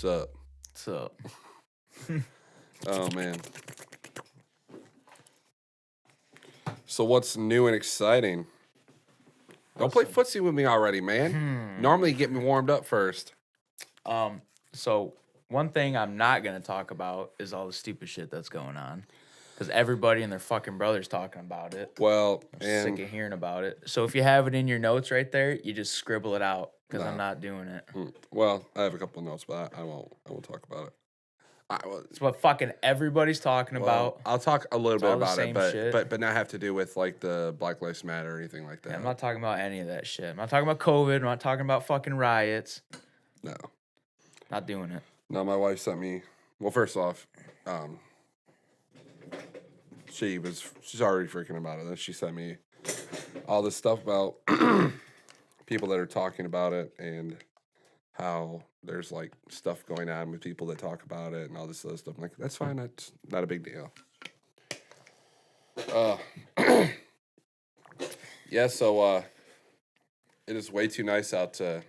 What's up? What's up? Oh man. So what's new and exciting? Don't play footsie with me already, man. Normally you get me warmed up first. So one thing I'm not gonna talk about is all the stupid shit that's going on, because everybody and their fucking brother's talking about it. Well, I'm and sick of hearing about it. So if you have it in your notes right there, you just scribble it out, because I'm No. not doing it. well, I have a couple notes, but I won't talk about it. It's what fucking everybody's talking about. I'll talk a little bit all the about it, same shit. but not have to do with like the Black Lives Matter or anything like that. Yeah, I'm not talking about any of that shit. I'm not talking about COVID. I'm not talking about fucking riots. No. Not doing it. No, my wife sent me. Well, first off, she's already freaking about it. Then she sent me all this stuff about people that are talking about it and how there's like stuff going on with people that talk about it and all this other stuff. I'm like, that's fine. That's not a big deal. Yeah. So it is way too nice out to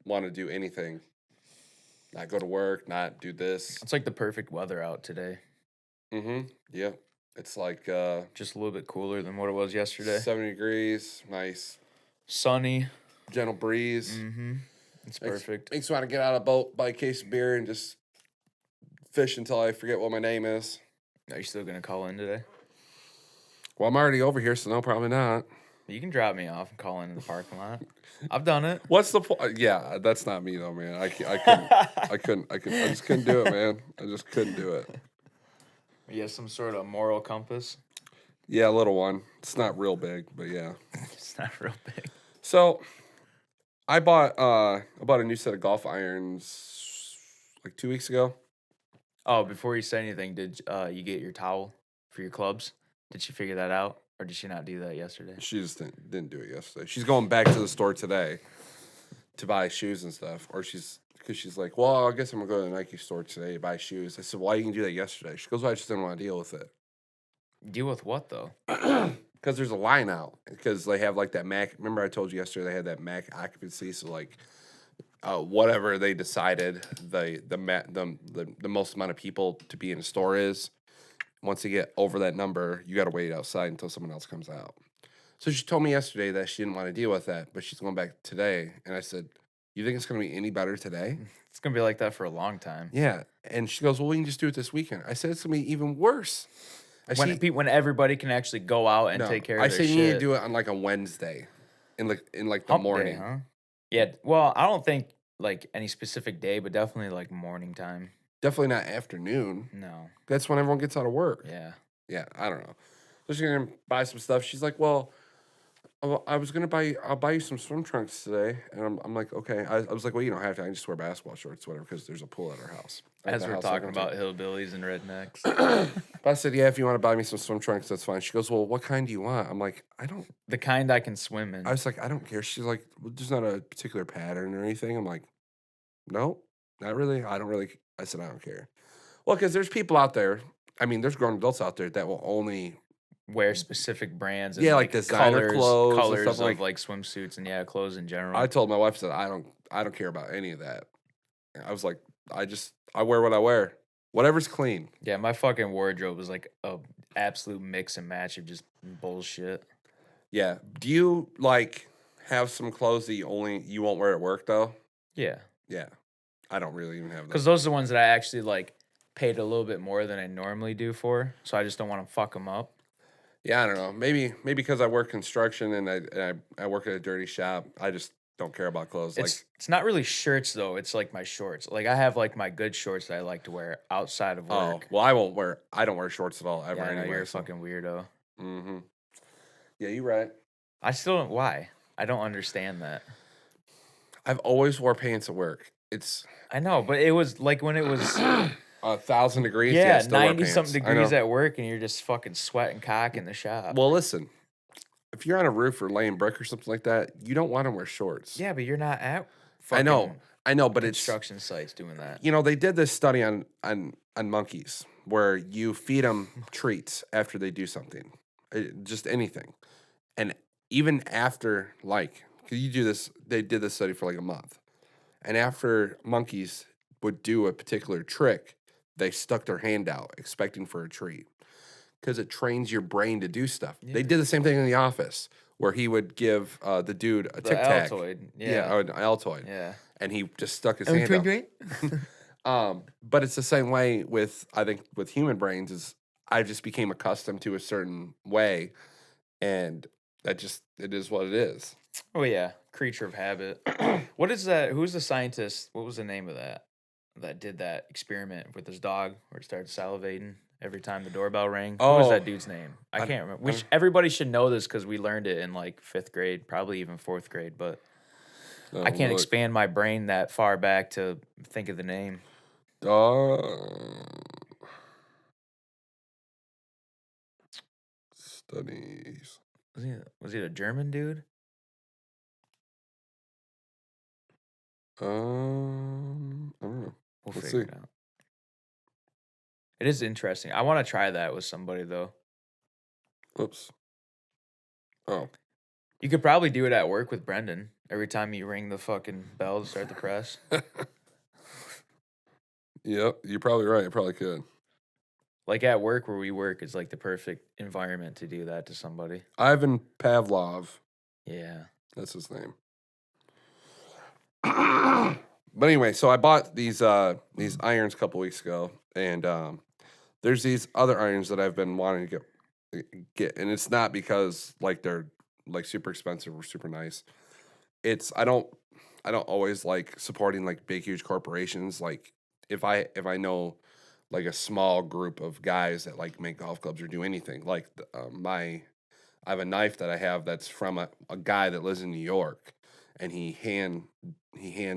want to do anything. Not go to work, not do this. It's like the perfect weather out today. Yeah. It's like Just a little bit cooler than what it was yesterday. 70 degrees, nice, Sunny. gentle breeze. It's perfect. Makes me want to get out of the boat, buy a case of beer, and just fish until I forget what my name is. Are you still gonna call in today? Well, I'm already over here, so no, probably not. You can drop me off and call in the parking lot. I've done it. What's the point? Yeah, that's not me though, man. I just couldn't do it, man. I just couldn't do it. You have some sort of moral compass. Yeah, a little one. It's not real big, but yeah. It's not real big. So, I bought a new set of golf irons like 2 weeks ago. Oh, before you say anything, did you get your towel for your clubs? Did she figure that out, or did she not do that yesterday? She just didn't do it yesterday. She's going back to the store today to buy shoes and stuff, because she's like, well, I guess I'm gonna go to the Nike store today to buy shoes. I said, why you can do that yesterday? She goes, well, I just didn't want to deal with it. Deal with what though? Because there's a line out. Because they have like that Mac. Remember I told you yesterday they had that Mac occupancy. So like, whatever they decided the most amount of people to be in the store is. Once you get over that number, you got to wait outside until someone else comes out. So she told me yesterday that she didn't want to deal with that, but she's going back today. And I said, you think it's going to be any better today? It's gonna be like that for a long time. Yeah. And she goes, well, we can just do it this weekend. I said, it's going to be even worse. When everybody can actually go out and take care of their shit. I say you need to do it on like a Wednesday in the Hump morning. day, huh? Yeah. Well, I don't think like any specific day, but definitely like morning time. Definitely not afternoon. No. That's when everyone gets out of work. Yeah. Yeah, I don't know. So she's gonna buy some stuff. She's like, well, I'll buy you some swim trunks today. And I'm like, okay. I was like, well, you don't have to. I can just wear basketball shorts, whatever, because there's a pool at our house. As we're talking about hillbillies and rednecks. But I said, yeah, if you want to buy me some swim trunks, that's fine. She goes, well, what kind do you want? I'm like, I don't. The kind I can swim in. I was like, I don't care. She's like, well, there's not a particular pattern or anything. I'm like, no, not really. I don't really. I said, I don't care. Well, because there's people out there. I mean, there's grown adults out there that will only wear specific brands. And like designer colors and stuff of like swimsuits and clothes in general. I told my wife that I don't care about any of that. I was like, I wear what I wear, whatever's clean. Yeah, my fucking wardrobe is like a absolute mix and match of just bullshit. Yeah. Do you like have some clothes that you won't wear at work though? Yeah. Yeah. I don't really even have those. Because those are the ones that I actually like paid a little bit more than I normally do for, so I just don't want to fuck them up. Yeah, I don't know. Maybe because I work construction and I work at a dirty shop, I just don't care about clothes. It's not really shirts though. It's like my shorts. Like I have like my good shorts that I like to wear outside of work. Oh, well, I don't wear shorts at all ever. Yeah, anyway, you're a fucking weirdo. Mm-hmm. Yeah, you're right. I still don't. Why? I don't understand that. I've always wore pants at work. I know, but it was like when it was 1,000 degrees. Yeah, 90-something degrees at work, and you're just fucking sweating cock in the shop. Well, listen, if you're on a roof or laying brick or something like that, you don't want to wear shorts. Yeah, but you're not at. I know, but construction sites doing that. You know, they did this study on monkeys where you feed them treats after they do something, just anything, and even after like you do this, they did this study for like a month, and after monkeys would do a particular trick, they stuck their hand out expecting for a treat because it trains your brain to do stuff. They Yeah. did the same thing in the office where he would give the dude a The Tic Tac. Altoid. Yeah, Yeah. an Altoid. Yeah. And he just stuck his hand out. But it's the same way with, I think, with human brains is I just became accustomed to a certain way, and that just, it is what it is. Oh yeah, creature of habit. What is that? Who's the scientist? What was the name of that did that experiment with his dog where it started salivating every time the doorbell rang? What was Oh, that dude's name? I I- can't remember. I don't- Everybody should know this because we learned it in like 5th grade, probably even 4th grade. But I can't look. expand my brain that far back to think of the name. Studies. Was he a German dude? I don't know. We'll Let's figure see. it out. It is interesting. I want to try that with somebody though. Oops. Oh, You could probably do it at work with Brendan. Every time you ring the fucking bell to start the press. yep. You're probably right. I probably could. Like at work where we work is like the perfect environment to do that to somebody. Ivan Pavlov. Yeah. That's his name. But anyway, so I bought these irons a couple weeks ago, and there's these other irons that I've been wanting to get, and it's not because like they're like super expensive or super nice. It's I don't always like supporting like big huge corporations. Like if I know like a small group of guys that like make golf clubs or do anything like I have a knife that I have that's from a guy that lives in New York, and he hand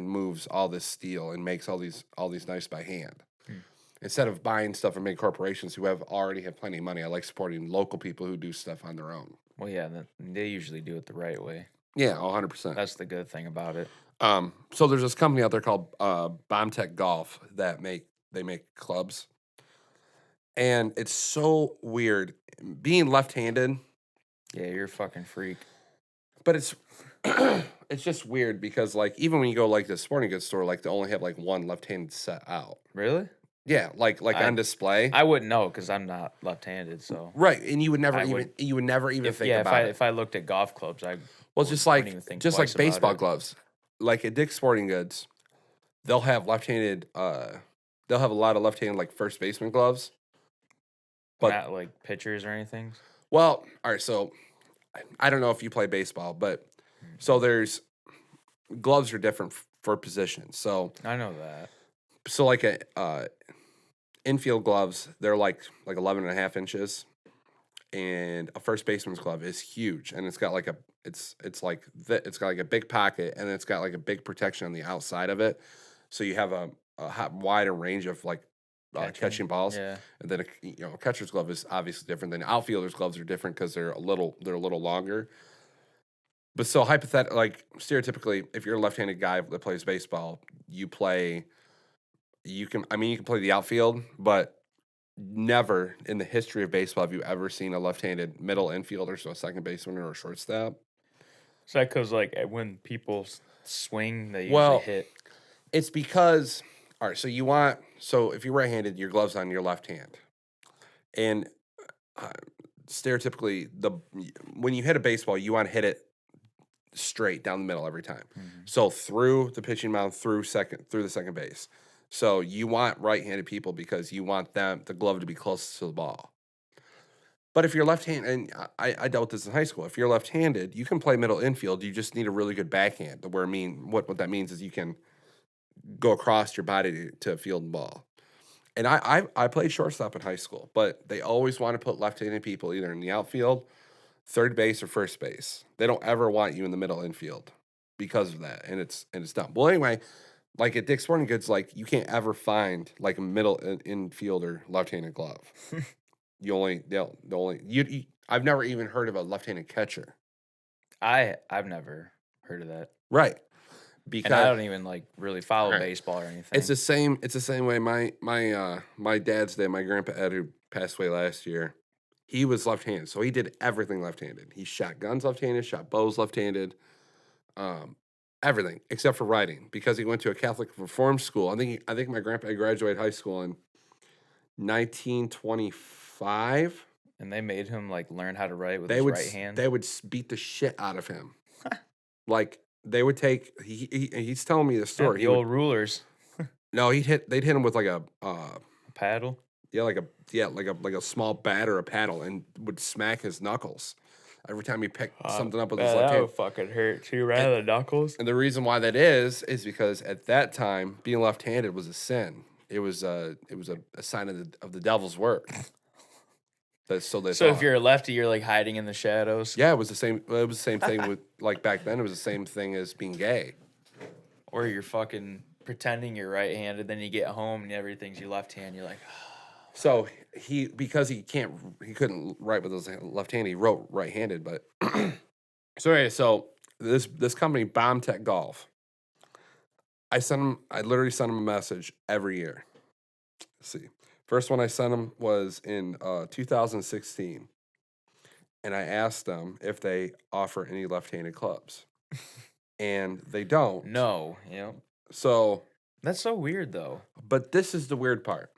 moves all this steel and makes all these knives by hand. Hmm. Instead of buying stuff from big corporations who already have plenty of money, I like supporting local people who do stuff on their own. Well, yeah, they usually do it the right way. Yeah, 100%. That's the good thing about it. So there's this company out there called Bombtech Golf that make clubs, and it's so weird being left-handed. Yeah, you're a fucking freak. But it's it's just weird because like even when you go like the sporting goods store, like they only have like one left-handed set out. Really? Yeah, like on display. I wouldn't know because I'm not left-handed. So Right, and you would never I even would- think about it. if I looked at golf clubs, I Well, just wouldn't like even think twice about baseball it. gloves, like at Dick's Sporting Goods, they'll have left-handed. They'll have a lot of left-handed like first baseman gloves. But not like pitchers or anything. well, all right. So I don't know if you play baseball, but so there's gloves are different for positions. So I know that. like a infield gloves, they're like 11 and a half inches, and a first baseman's glove is huge, and it's got like it's got like a big pocket, and it's got like a big protection on the outside of it, so you have a wider range of like catching balls. Yeah. And then a catcher's glove is obviously different than outfielders' gloves are different because they're a little longer. But so stereotypically, if you're a left-handed guy that plays baseball, you can play the outfield, but never in the history of baseball have you ever seen a left-handed middle infielder, so a second baseman or a shortstop. Is that because like when people swing, they usually Well, hit? It's because all right. So if you're right-handed, your glove's on your left hand, and stereotypically, when you hit a baseball, you want to hit it straight down the middle every time. Mhm. So through the pitching mound, through the second base. So you want right-handed people because you want the glove to be close to the ball. But if you're left-handed, and I dealt with this in high school, if you're left-handed, you can play middle infield. You just need a really good backhand. What that means is you can go across your body to field the ball. And I played shortstop in high school, but they always want to put left-handed people either in the outfield, third base, or first base. They don't ever want you in the middle infield because of that, and it's dumb. Well, anyway, like at Dick's Sporting Goods, like you can't ever find like a middle infielder left-handed glove. I've never even heard of a left-handed catcher. I've never heard of that, Right. and Because I don't even like really follow Right. baseball or anything. it's the same way my dad's dad, my grandpa Ed, who passed away last year, he was left-handed, so he did everything left-handed. He shot guns left-handed, shot bows left-handed. everything except for writing because he went to a Catholic reform school. I think my grandpa graduated high school in 1925. And they made him like learn how to write with his right hand. They would beat the shit out of him. Like they would take. He's telling me the story. The old rulers. No, they'd hit him with like a paddle. Yeah, like a small bat or a paddle, and would smack his knuckles every time he picked something up with his left that hand. would fucking hurt too, right? The knuckles. And the reason why that is because at that time being left-handed was a sin. It was a sign of the devil's work. So if you're a lefty, you're like hiding in the shadows. Yeah, it was the same. It was the same thing with like back then. It was the same thing as being gay. Or you're fucking pretending you're right-handed, then you get home and everything's your left hand. You're like, so because he couldn't write with his left hand. He wrote right-handed. But so this company, BombTech Golf. I literally send him a message every year. Let's see. First one I sent him was in 2016. And I asked them if they offer any left-handed clubs. And they don't. No. Yep. So. That's so weird, though. But this is the weird part.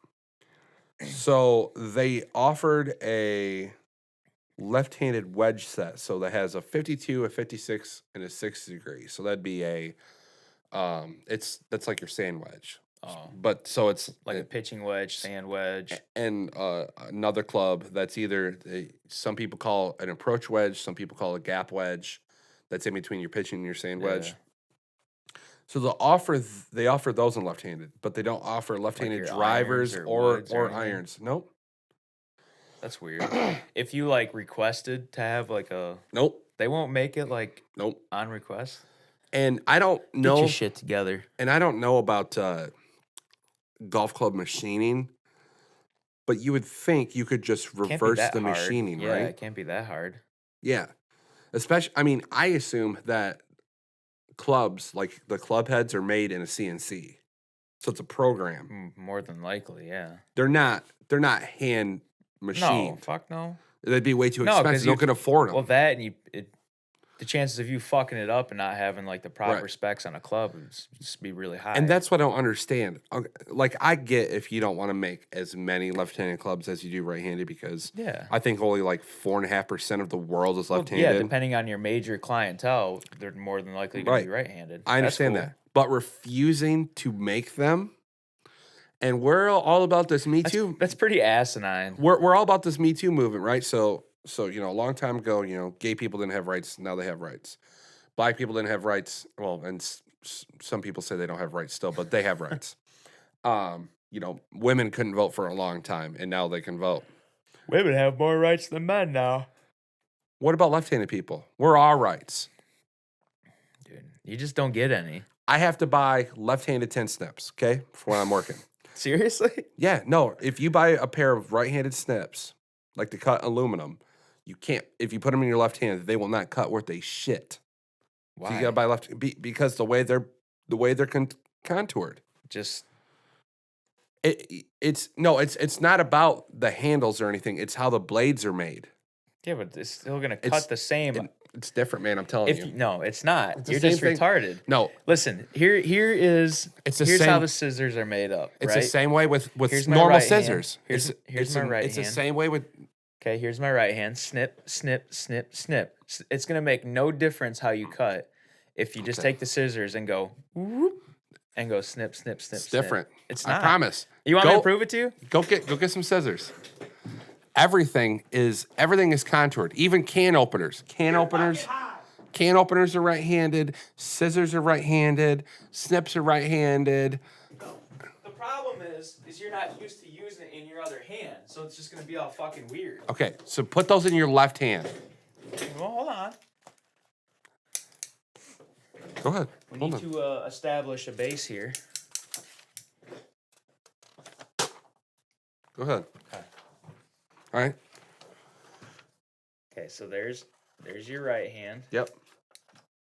So they offered a left-handed wedge set. So that has a 52, a 56, and a 60 degree. So that'd be that's like your sand wedge. Oh. But so it's like a pitching wedge, sand wedge. And another club that's either, some people call an approach wedge, some people call a gap wedge. That's in between your pitching and your sand wedge. So they offer those in left-handed, but they don't offer left-handed like drivers or irons. Nope. That's weird. If you like requested to have like a nope, they won't make it like nope on request. And I don't know Get your shit together. And I don't know about golf club machining, but you would think you could just reverse the machining, right? Yeah, it can't be that hard. Yeah, especially. I mean, I assume that clubs, like the club heads, are made in a CNC, so it's a program. More than likely, yeah. They're not hand machined. No, fuck no. They'd be way too expensive. You can afford them. Well, that and the chances of you fucking it up and not having like the proper specs on a club would just be really high. And that's what I don't understand. Like I get if you don't want to make as many left-handed clubs as you do right-handed because I think only like 4.5% of the world is left-handed. Yeah, depending on your major clientele, they're more than likely going to be right-handed. I understand that, but refusing to make them, and we're all about this Me Too. That's pretty asinine. We're all about this Me Too movement, right? So a long time ago, gay people didn't have rights. Now they have rights. Black people didn't have rights. Well, and some people say they don't have rights still, but they have rights. Women couldn't vote for a long time, and now they can vote. Women have more rights than men now. What about left-handed people? We're our rights. Dude, you just don't get any. I have to buy left-handed 10 snips, okay, for when I'm working. Seriously? Yeah, no. If you buy a pair of right-handed snips, like to cut aluminum, you can't. If you put them in your left hand, they will not cut worth a shit. Why? So you gotta buy because the way they're contoured. Just it's not about the handles or anything. It's how the blades are made. Yeah, but it's still gonna cut the same. It's different, man. I'm telling you. No, it's not. You're just retarded. No. Listen, here's how the scissors are made up. It's right? the same way with normal scissors. Here's my right hand. It's the same way with. Okay, here's my right hand. Snip, snip, snip, snip. It's gonna make no difference how you cut if you just take the scissors and go whoop, and go snip, snip, snip. It's different. It's not. I promise. You want me to prove it to you? Go get some scissors. Everything is contoured. Even can openers. Can openers are right-handed. Scissors are right-handed. Snips are right-handed. The problem is you're not used to using it in your other hand, so it's just gonna be all fucking weird. Okay, so put those in your left hand. Well, hold on. Go ahead. We need to establish a base here. Go ahead. Okay. All right. Okay, so there's your right hand. Yep.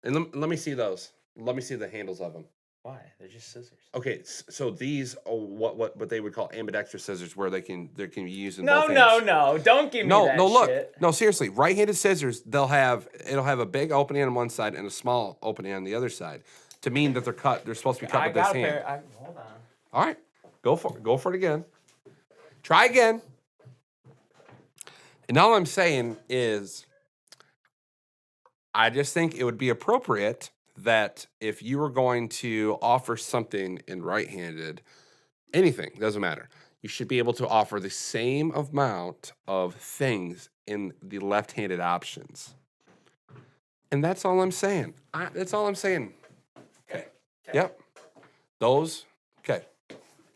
And let me see those. Let me see the handles of them. Why? They're just scissors. Okay, so these are what they would call ambidextrous scissors, where they can be used in No, both hands. no, don't give me that look. shit. No, seriously, right-handed scissors, it'll have a big opening on one side and a small opening on the other side. to mean that they're supposed to be cut with this hand. Hold on. All right, go for it again. Try again. And all I'm saying is, I just think it would be appropriate that if you were going to offer something in right-handed, anything, doesn't matter, you should be able to offer the same amount of things in the left-handed options. And that's all I'm saying. That's all I'm saying. Okay. Yep. Those. Okay.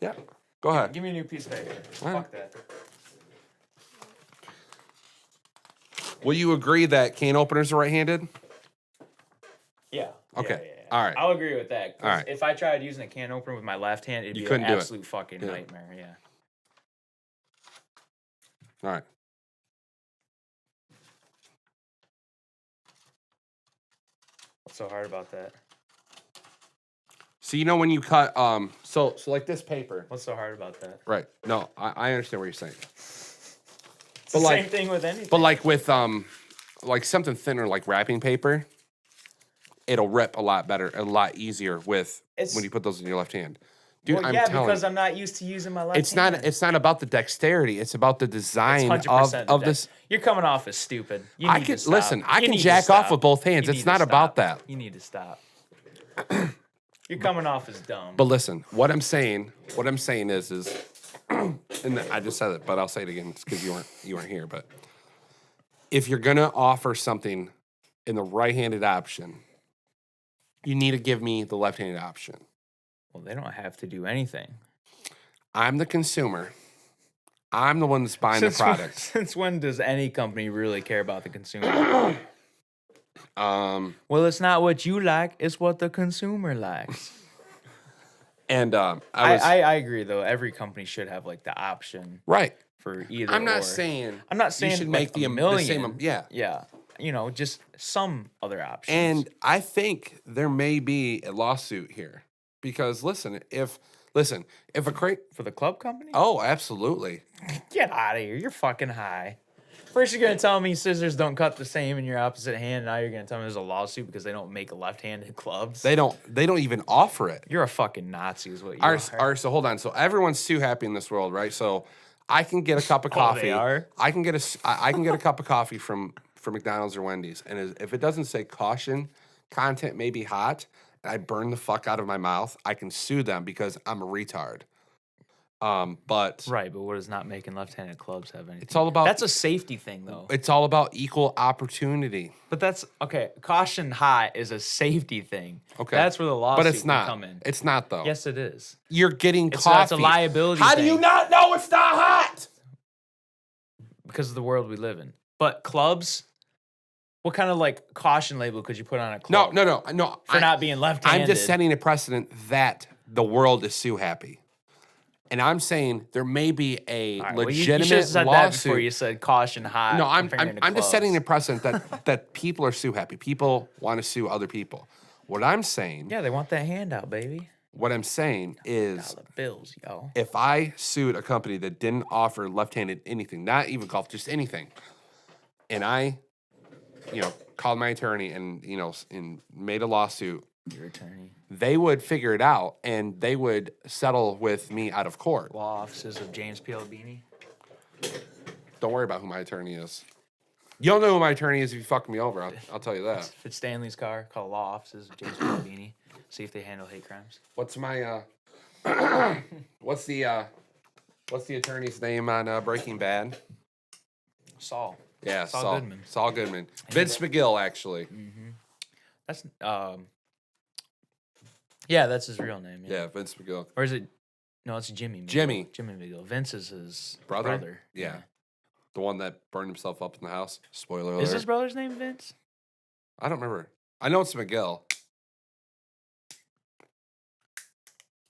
Yep. Go ahead. Give me a new piece of paper. All right. Fuck that. Will you agree that can openers are right-handed? Yeah. Okay. Yeah. All right. I'll agree with that. 'Cause All right. if I tried using a can opener with my left hand, it'd You be couldn't an do it. absolute fucking Yeah. nightmare. Yeah. All right. What's so hard about that? So you know when you cut so like this paper. What's so hard about that? Right. No, I understand what you're saying. It's But the like- same thing with anything. But like with like something thinner like wrapping paper, it'll rip a lot better, a lot easier with It's- when you put those in your left hand. Dude, well, I'm yeah, telling because you. I'm not used to using my left It's hand. not about the dexterity, it's about the It's design 100% of that. this. You're coming off as stupid. You I need can to stop. listen, I You can need to jack off stop. with both hands. You It's need to not about stop. that. You need to stop. You're coming off as dumb. But listen, what I'm saying is and I just said it, but I'll say it again because you weren't here. But if you're gonna offer something in the right-handed option, you need to give me the left-handed option. Well, they don't have to do anything. I'm the consumer. I'm the one that's buying the product. Since when does any company really care about the consumer? Well, it's not what you like; it's what the consumer likes. And I was I agree, though. Every company should have like the option right. for either. I'm not or. saying I'm not saying you should like make a the million. same. Yeah. Yeah. You know, just some other options. And I think there may be a lawsuit here because listen, if a crate. for the club company, Oh, absolutely. get out of here! You're fucking high. First, you're gonna tell me scissors don't cut the same in your opposite hand. Now you're gonna tell me there's a lawsuit because they don't make left-handed clubs. They don't even offer it. You're a fucking Nazi, is what you All are. right, so hold on. So everyone's too happy in this world, right? So I can get a cup of coffee. They are? I can get a cup of coffee from McDonald's or Wendy's, and if it doesn't say caution, content may be hot, and I burn the fuck out of my mouth, I can sue them because I'm a retard. But Right, but what does not making left-handed clubs have anything? It's all about- That's a safety thing, though. it's all about equal opportunity. But that's okay. Caution hot is a safety thing. Okay. That's where the lawsuit But it's can not. come in. It's not though. Yes, it is. You're getting It's coffee. a liability How do you thing. not know it's not hot? Because of the world we live in. But clubs, what kind of like caution label could you put on a No, club? For not being left-handed. I'm just setting a precedent that the world is sue happy. And I'm saying there may be a All right, well, legitimate you should have said that before lawsuit. you said caution hot. No, I'm comparing it to just setting a clubs. precedent that people are sue happy. People want to sue other people. What I'm saying, Yeah, they want that handout, baby. what I'm saying is, Dollar bills, yo. if I sued a company that didn't offer left-handed anything, not even golf, just anything, and I, called my attorney and and made a lawsuit, Your attorney. they would figure it out and they would settle with me out of court. Law offices of James P. Albini. Don't worry about who my attorney is. You'll know who my attorney is if you fuck me over. I'll tell you that. If it's Stanley's car, call law offices of James P. Albini. See if they handle hate crimes. What's my what's the attorney's name on Breaking Bad? Saul. Yeah, Saul Goodman. Saul Goodman. Vince McGill, actually. That's yeah, that's his real name. Yeah, Vince McGill. Or is it? No, it's Jimmy. McGill. Jimmy. Jimmy McGill. Vince is his Brother? Yeah. The one that burned himself up in the house. Spoiler alert. Is his brother's name Vince? I don't remember. I know it's McGill.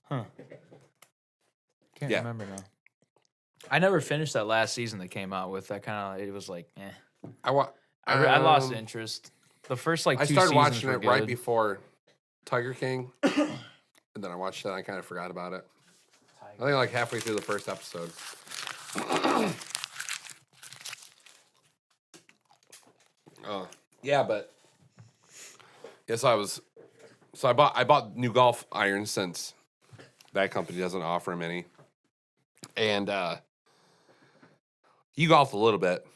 Huh. Can't Yeah. remember now. I never finished that last season that came out with. It was like, eh. I lost interest. The first like I two started seasons watching were it right good. before Tiger King. And then I watched it and I kind of forgot about it. I think like halfway through the first episode. Yeah, but yes, I was So I bought new golf irons since that company doesn't offer them any, and he golfed a little bit.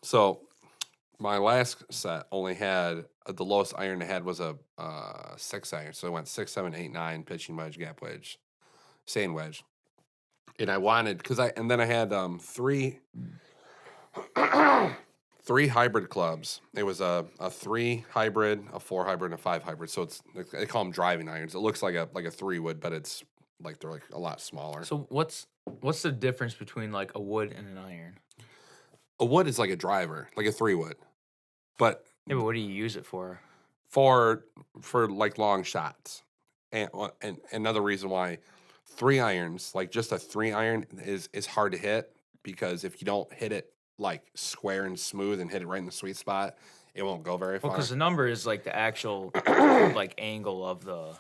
So my last set only had the lowest iron I had was a 6 iron. So I went 6, 7, 8, 9 pitching wedge, gap wedge, sand wedge, and I wanted and then I had three hybrid clubs. It was a 3 hybrid, a 4 hybrid, and a 5 hybrid. So they call them driving irons. It looks like a 3 wood, but it's like they're like a lot smaller. So what's the difference between like a wood and an iron? A wood is like a driver, like a 3 wood, but Yeah, but what do you use it for? for like long shots, and another reason why 3 irons, like just a 3 iron, is hard to hit because if you don't hit it like square and smooth and hit it right in the sweet spot, it won't go very Well, far. because the number is like the actual like angle of the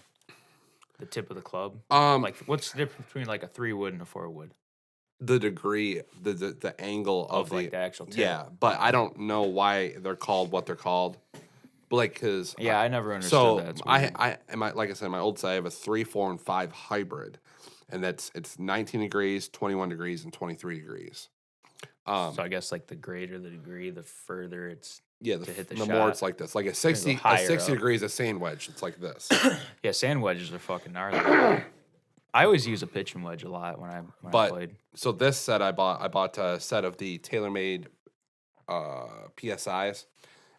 tip of the club. Like, what's the difference between like a 3 wood and a 4 wood The degree, the angle of like the actual tip? yeah, but I don't know why they're called what they're called. But like, cause Yeah, I never understood so that. It's weird. like I said, my old set I have a 3, 4, and 5 hybrid, and it's 19 degrees, 21 degrees, and 23 degrees. So I guess like the greater the degree, the further it's Yeah, to hit the more shot. it's like this, like a 60 higher 60 up. degrees, a sand wedge. It's like this. yeah. Sand wedges are fucking gnarly. I always use a pitching wedge a lot when I But played. so this set I bought a set of the TaylorMade PSIs,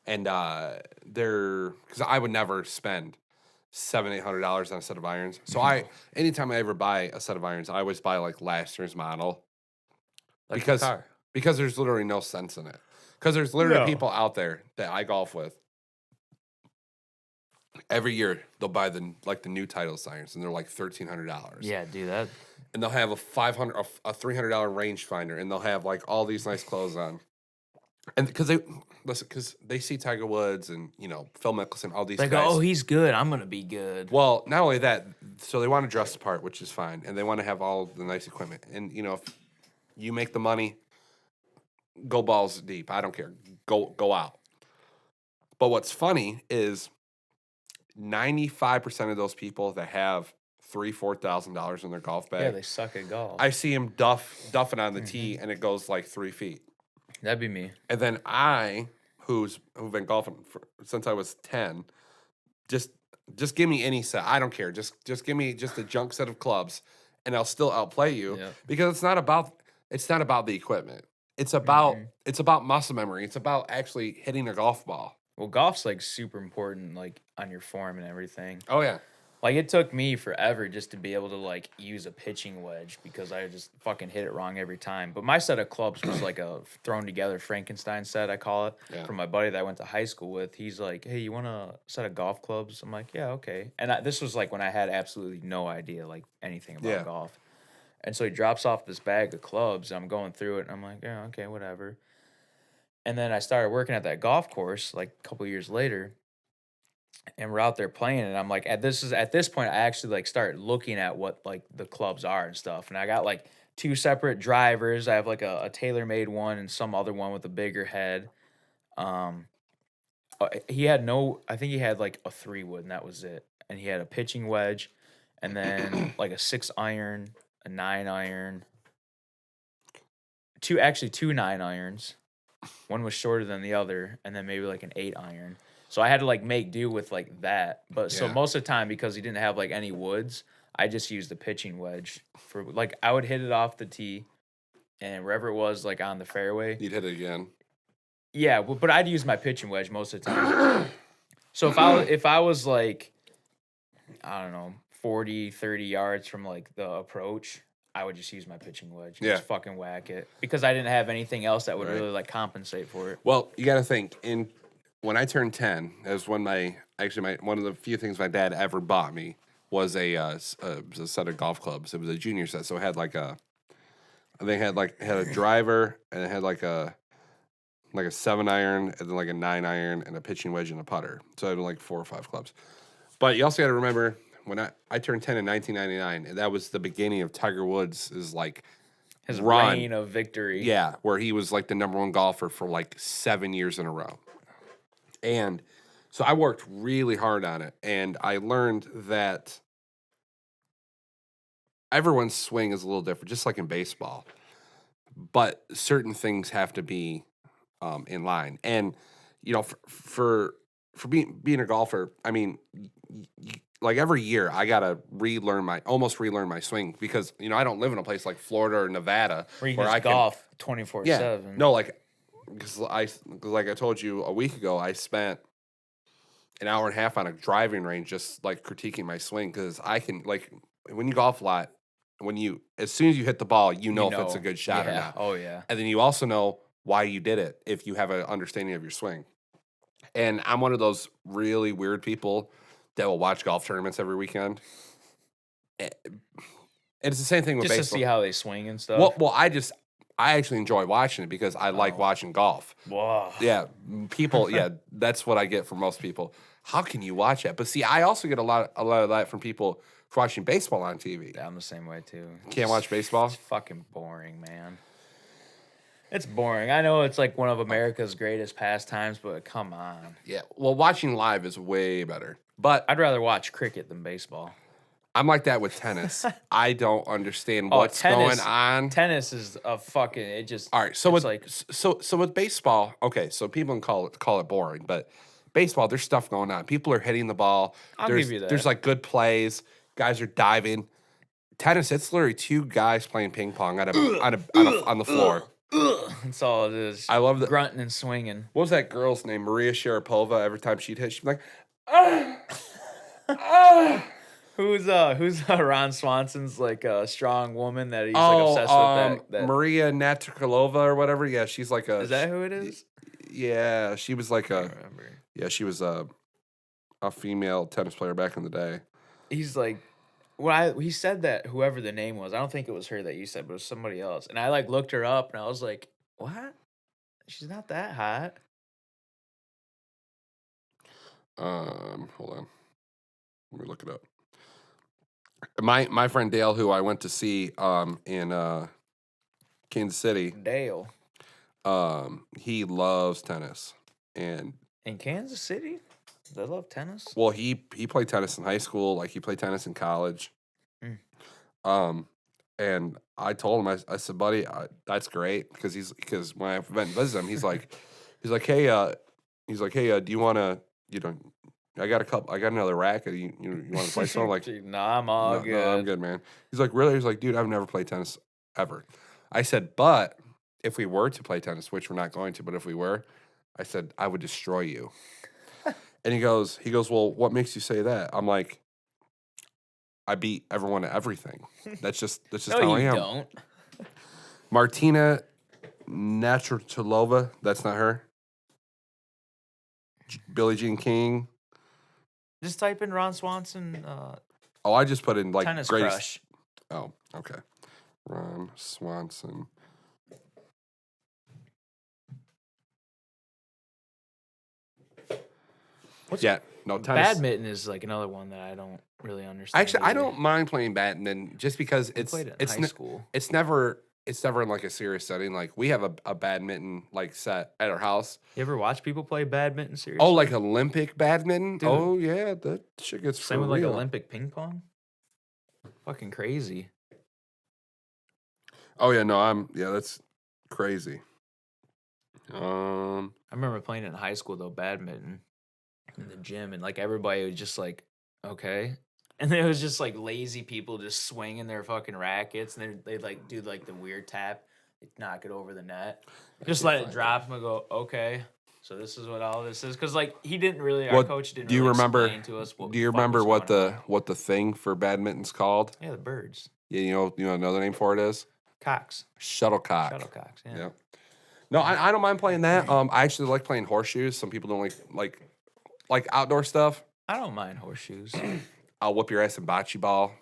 and they're because I would never spend $700-800 on a set of irons. So anytime I ever buy a set of irons, I always buy like last year's model Like because the car. because there's literally no sense in it. Because there's literally No. people out there that I golf with. Every year they'll buy the new Titleist irons, and they're like $1,300. Yeah, dude, that And they'll have a $500, a $300 rangefinder, and they'll have like all these nice clothes on. And because they see Tiger Woods and Phil Mickelson, all these they guys. go, oh, he's good. I'm gonna be good. Well, not only that, so they want to dress the part, which is fine, and they want to have all the nice equipment. And if you make the money, go balls deep. I don't care. Go out. But what's funny is 95% of those people that have $3,000-4,000 in their golf Yeah, bag, they suck at golf. I see them duffing on the tee, and it goes like 3 feet. That'd be me. And then who've been golfing since I was 10, just give me any set. I don't care. Just give me just a junk set of clubs, and I'll still outplay you Yep. because it's not about the equipment. It's about muscle memory. It's about actually hitting a golf ball. Well, golf's like super important, like on your form and everything. Oh yeah. Like it took me forever just to be able to like use a pitching wedge because I just fucking hit it wrong every time. But my set of clubs was like a thrown together Frankenstein set, I call it, from my buddy that I went to high school with. He's like, "Hey, you want a set of golf clubs?" I'm like, "Yeah, okay." And this was like when I had absolutely no idea like anything about golf. And so he drops off this bag of clubs. And I'm going through it, and I'm like, "Yeah, okay, whatever." And then I started working at that golf course like a couple years later. And we're out there playing, and I'm like, at this point, I actually like start looking at what like the clubs are and stuff. And I got like 2 separate drivers. I have like a TaylorMade one and some other one with a bigger head. He had I think he had like a 3 wood, and that was it. And he had a pitching wedge, and then like a 6 iron, a 9 iron, two 9 irons. One was shorter than the other, and then maybe like an 8 iron. So I had to like make do with like that. But so most of the time, because he didn't have like any woods, I just used the pitching wedge for like I would hit it off the tee, and wherever it was like on the fairway, You'd hit it again. Yeah, but I'd use my pitching wedge most of the time. So if I was like, I don't know, 40, 30 yards from like the approach, I would just use my pitching wedge. Yeah. Just fucking whack it because I didn't have anything else that would really like compensate for it. Well, you got to think when I turned 10, that was when one of the few things my dad ever bought me was a set of golf clubs. It was a junior set, so it had had a driver, and it had like a 7 iron, and then like a 9 iron, and a pitching wedge and a putter. So I had like 4 or 5 clubs. But you also got to remember when I turned 10 in 1999, and that was the beginning of Tiger Woods' like his run. reign of victory. Yeah, where he was like the #1 golfer for like 7 years in a row. And So I worked really hard on it, and I learned that everyone's swing is a little different, just like in baseball. But certain things have to be in line. And for being a golfer, I mean, like every year I gotta almost relearn my swing because I don't live in a place like Florida or Nevada Where you where just I golf can 24/7. no like because like I told you a week ago I spent an hour and a half on a driving range just like critiquing my swing because I can like when you golf a lot as soon as you hit the ball if it's a good shot or Yeah. not. Oh yeah. And then you also know why you did it if you have an understanding of your swing. And I'm one of those really weird people that will watch golf tournaments every weekend. And it's the same thing with Just to baseball. see how they swing and stuff. Well, I actually enjoy watching it because I like watching golf. Whoa. Yeah, people. Yeah, that's what I get from most people. How can you watch that? But see, I also get a lot of that from people watching baseball on TV. Yeah, I'm the same way too. Can't watch baseball? It's fucking boring, man. It's boring. I know it's like one of America's greatest pastimes, but come on. Yeah. Well, watching live is way better. But I'd rather watch cricket than baseball. I'm like that with tennis. I don't understand Oh, what's going on. Tennis is a fucking All right, so it's with baseball, okay, so people can call it boring, but baseball, there's stuff going on. People are hitting the ball. I'll give you that. There's like good plays. Guys are diving. Tennis, it's literally two guys playing ping pong on the floor. That's all it is. I love the grunting and swinging. What was that girl's name? Maria Sharapova. Every time she'd hit, she'd be like, ah, ah. Who's Ron Swanson's like a strong woman that he's like obsessed with that Maria Navratilova or whatever. Yeah, she's like a. Is that who it is? Yeah, she was like I don't remember. Yeah, she was a female tennis player back in the day. He's like, he said that whoever the name was, I don't think it was her that you said, but it was somebody else. And I like looked her up and I was like, what? She's not that hot. Hold on. Let me look it up. My friend Dale, who I went to see in Kansas City. Dale. He loves tennis. And in Kansas City? They love tennis? Well, he played tennis in high school, like he played tennis in college. And I told him, I said, buddy, that's great because when I went and visited him, he's like, hey, do you want to, I got another racket. You want to play some? I'm like, nah, I'm all good. No, I'm good, man. He's like, really? He's like, dude, I've never played tennis ever. I said, but if we were to play tennis, which we're not going to, but if we were, I said, I would destroy you. And he goes, well, what makes you say that? I'm like, I beat everyone at everything. That's just no, how I am. You don't. Martina Navratilova, that's not her. Billie Jean King. Just type in Ron Swanson. I just put in like tennis greatest. Crush. Oh, okay. Ron Swanson. Tennis. Badminton is like another one that I don't really understand. Actually, I don't mind playing badminton just because it's high school. It's never in like a serious setting. Like we have a badminton like set at our house. You ever watch people play badminton seriously? Oh, like Olympic badminton? Dude. Oh yeah, that shit gets same with real. like Olympic ping pong. Fucking crazy. Oh yeah, no, that's crazy. I remember playing it in high school though, badminton in the gym, and like everybody was just like, okay. And then it was just like lazy people just swinging their fucking rackets, and they'd like do like the weird tap, they'd knock it over the net, just let it drop, and go, okay, so this is what all this is, because like he didn't really, our coach didn't. Do you really remember? Explain to us what do you remember what the thing for badminton's called? Yeah, the birds. Yeah, you know another name for it is cocks. Shuttlecock. Shuttlecocks. Yeah. Yep. No, I don't mind playing that. I actually like playing horseshoes. Some people don't like outdoor stuff. I don't mind horseshoes. I'll whoop your ass in bocce ball.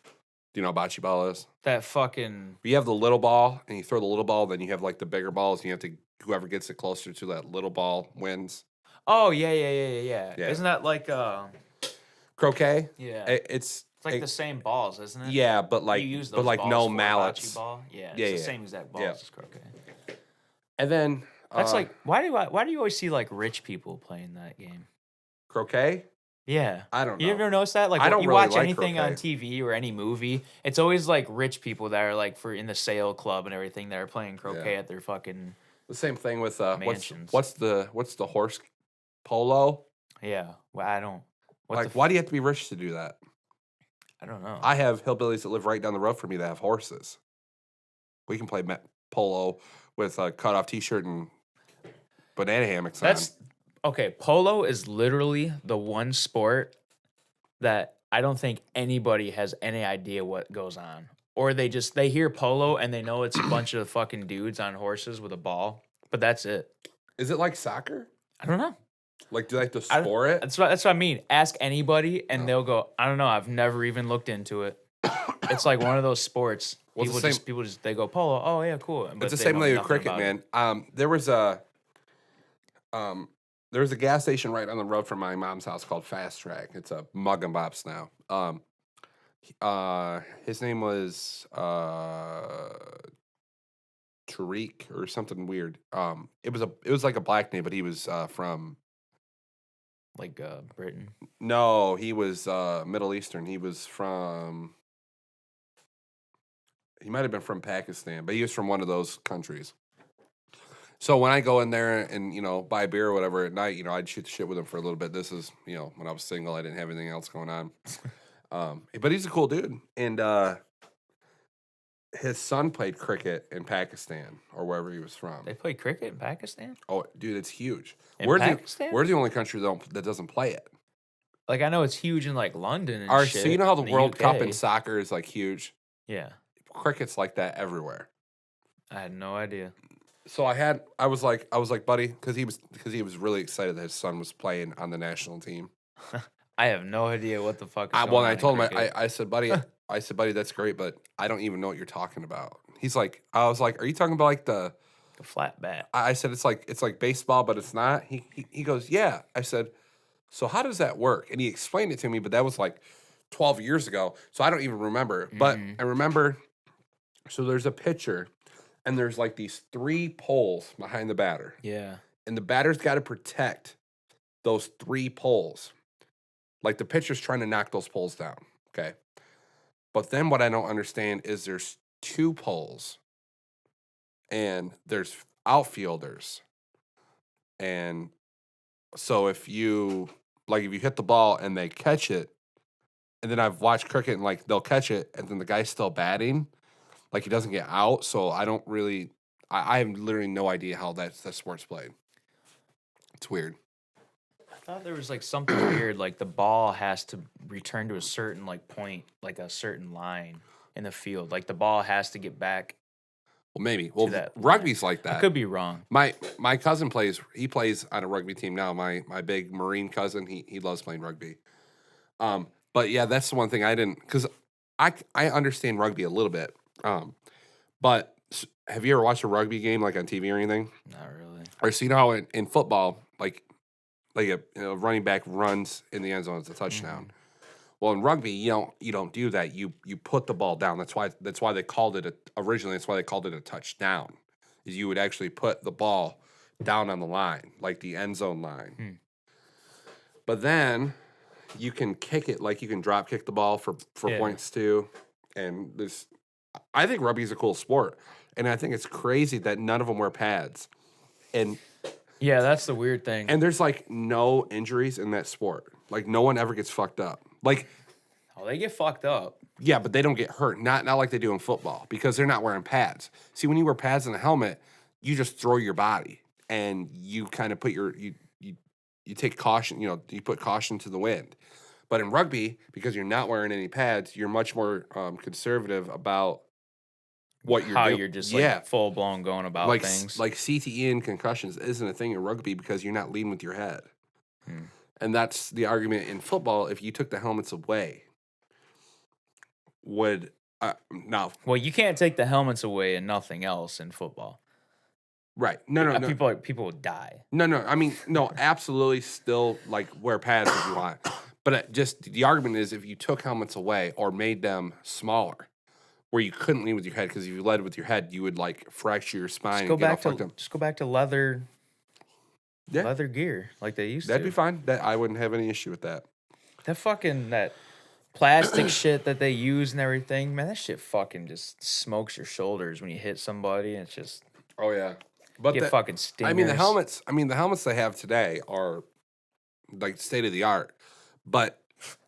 Do you know what bocce ball is? That fucking. You have the little ball, and you throw the little ball. Then you have like the bigger balls, and you have to whoever gets it closer to that little ball wins. Oh yeah. Isn't that like croquet? Yeah. It's like the same balls, isn't it? Yeah, but like you use those but like balls no for mallets. Bocce ball? Yeah, it's the same exact balls as croquet. And then That's like why do you always see like rich people playing that game? Croquet? Yeah. I don't You know. ever notice that? Like I when don't you really watch like anything on croquet. TV or any movie, it's always like rich people that are like for in the sale club and everything that are playing croquet Yeah. at their fucking The same thing with mansions. what's the horse polo? yeah. Well, I don't. What Like, why do you have to be rich to do that? I don't know. I have hillbillies that live right down the road from me that have horses. We can play polo with a cut off T-shirt and banana hammocks on. That's okay. Polo is literally the one sport that I don't think anybody has any idea what goes on. Or they hear polo and they know it's a bunch of fucking dudes on horses with a ball, but that's it. Is it like soccer? I don't know. Like, do they have to I don't- score it? That's what I mean. Ask anybody and they'll go, I don't know. I've never even looked into it. It's like one of those sports. Well, it's the People just they go polo. Oh yeah, cool. But It's the they same know way with nothing cricket, about it. man. There was a gas station right on the road from my mom's house called Fast Track. It's a Mug and Bops now. His name was Tariq or something weird. It was like a black name, but he was from Like Britain. no, he was Middle Eastern. He was from he might have been from Pakistan, but he was from one of those countries. So when I go in there and buy a beer or whatever at night, I'd shoot the shit with him for a little bit. This is when I was single, I didn't have anything else going on. But he's a cool dude, and his son played cricket in Pakistan or wherever he was from. They play cricket in Pakistan? Oh, dude, it's huge. In We're Pakistan? we're the only country that doesn't play it. Like I know it's huge in like London and shit. So you know how the in World Cup in UK. soccer is like huge? Yeah. Cricket's like that everywhere. I had no idea. So I was like, buddy, because he was really excited that his son was playing on the national team. I have no idea what the fuck is going Well, and on I in told him, cricket. I said, buddy, that's great, but I don't even know what you're talking about. He's like, I was like, are you talking about like the? The flat bat. I said it's like baseball, but it's not. He goes, yeah. I said, so how does that work? And he explained it to me, but that was like 12 years ago, so I don't even remember. But I remember. So there's a pitcher, and there's like these 3 poles behind the batter. Yeah. And the batter's got to protect those 3 poles. Like the pitcher's trying to knock those poles down. Okay. But then what I don't understand is there's 2 poles and there's outfielders. And so if you hit the ball and they catch it, and then I've watched cricket and like they'll catch it and then the guy's still batting, like he doesn't get out. So I don't really, I have literally no idea how that sport's played. It's weird. I thought there was like something weird, like the ball has to return to a certain like point, like a certain line in the field. Like the ball has to get back. Well, maybe. Well, that rugby's like I that. could be wrong. My cousin plays on a rugby team now. My big Marine cousin, he loves playing rugby. But yeah, that's the one thing I didn't, because I understand rugby a little bit. But have you ever watched a rugby game like on TV or anything? Not really. Or so you know how in football, like a running back runs in the end zone, it's a touchdown. Well, in rugby, you don't do that. You put the ball down. That's why they called it originally. That's why they called it a touchdown. Is you would actually put the ball down on the line, like the end zone line. But then you can kick it, like you can drop kick the ball for points too. And I think rugby is a cool sport, and I think it's crazy that none of them wear pads. And Yeah, that's the weird thing. and there's like no injuries in that sport. Like no one ever gets fucked up. Like, Oh, they get fucked up. yeah, but they don't get hurt. Not like they do in football because they're not wearing pads. See, when you wear pads and a helmet, you just throw your body and you kind of put you take caution. You put caution to the wind. But in rugby, because you're not wearing any pads, you're much more conservative about what you're How doing. you're just like full blown going about like things. like CTE and concussions isn't a thing in rugby because you're not leading with your head. And that's the argument in football. If you took the helmets away, would now Well, you can't take the helmets away and nothing else in football. right? No. People would die. No. I mean, no, absolutely. Still, like wear pads if you want, but just the argument is if you took helmets away or made them smaller, where you couldn't lead with your head because if you led with your head, you would like fracture your spine and get all fucked up. Just go back to leather Yeah, leather gear like they used that'd to. be fine. That I wouldn't have any issue with that. That plastic shit that they use and everything, man, that shit fucking just smokes your shoulders when you hit somebody, and it's just Oh yeah, but get fucking stingers. I mean the helmets. I mean the helmets they have today are like state of the art, but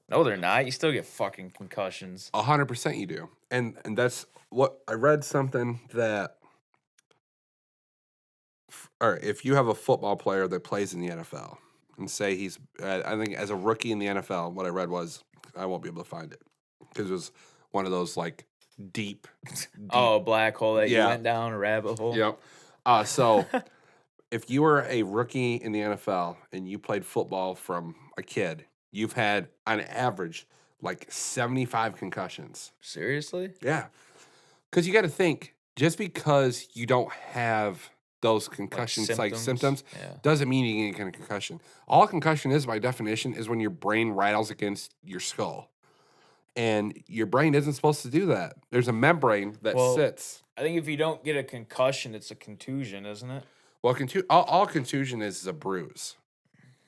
No, they're not. You still get fucking concussions. 100% you do, and that's what I read something that. Or if you have a football player that plays in the NFL and say he's, I think as a rookie in the NFL, what I read was I won't be able to find it because it was one of those like deep. Oh, black hole that you Yeah. went down a rabbit hole. Yep. So if you were a rookie in the NFL and you played football from a kid, you've had on average like 75 concussions. Seriously? Yeah. Because you got to think, just because you don't have those concussions, like symptoms, Yeah. doesn't mean you get a concussion. All a concussion is, by definition, is when your brain rattles against your skull. And your brain isn't supposed to do that. There's a membrane that Well, sits. I think if you don't get a concussion, it's a contusion, isn't it? Well, all contusion is a bruise.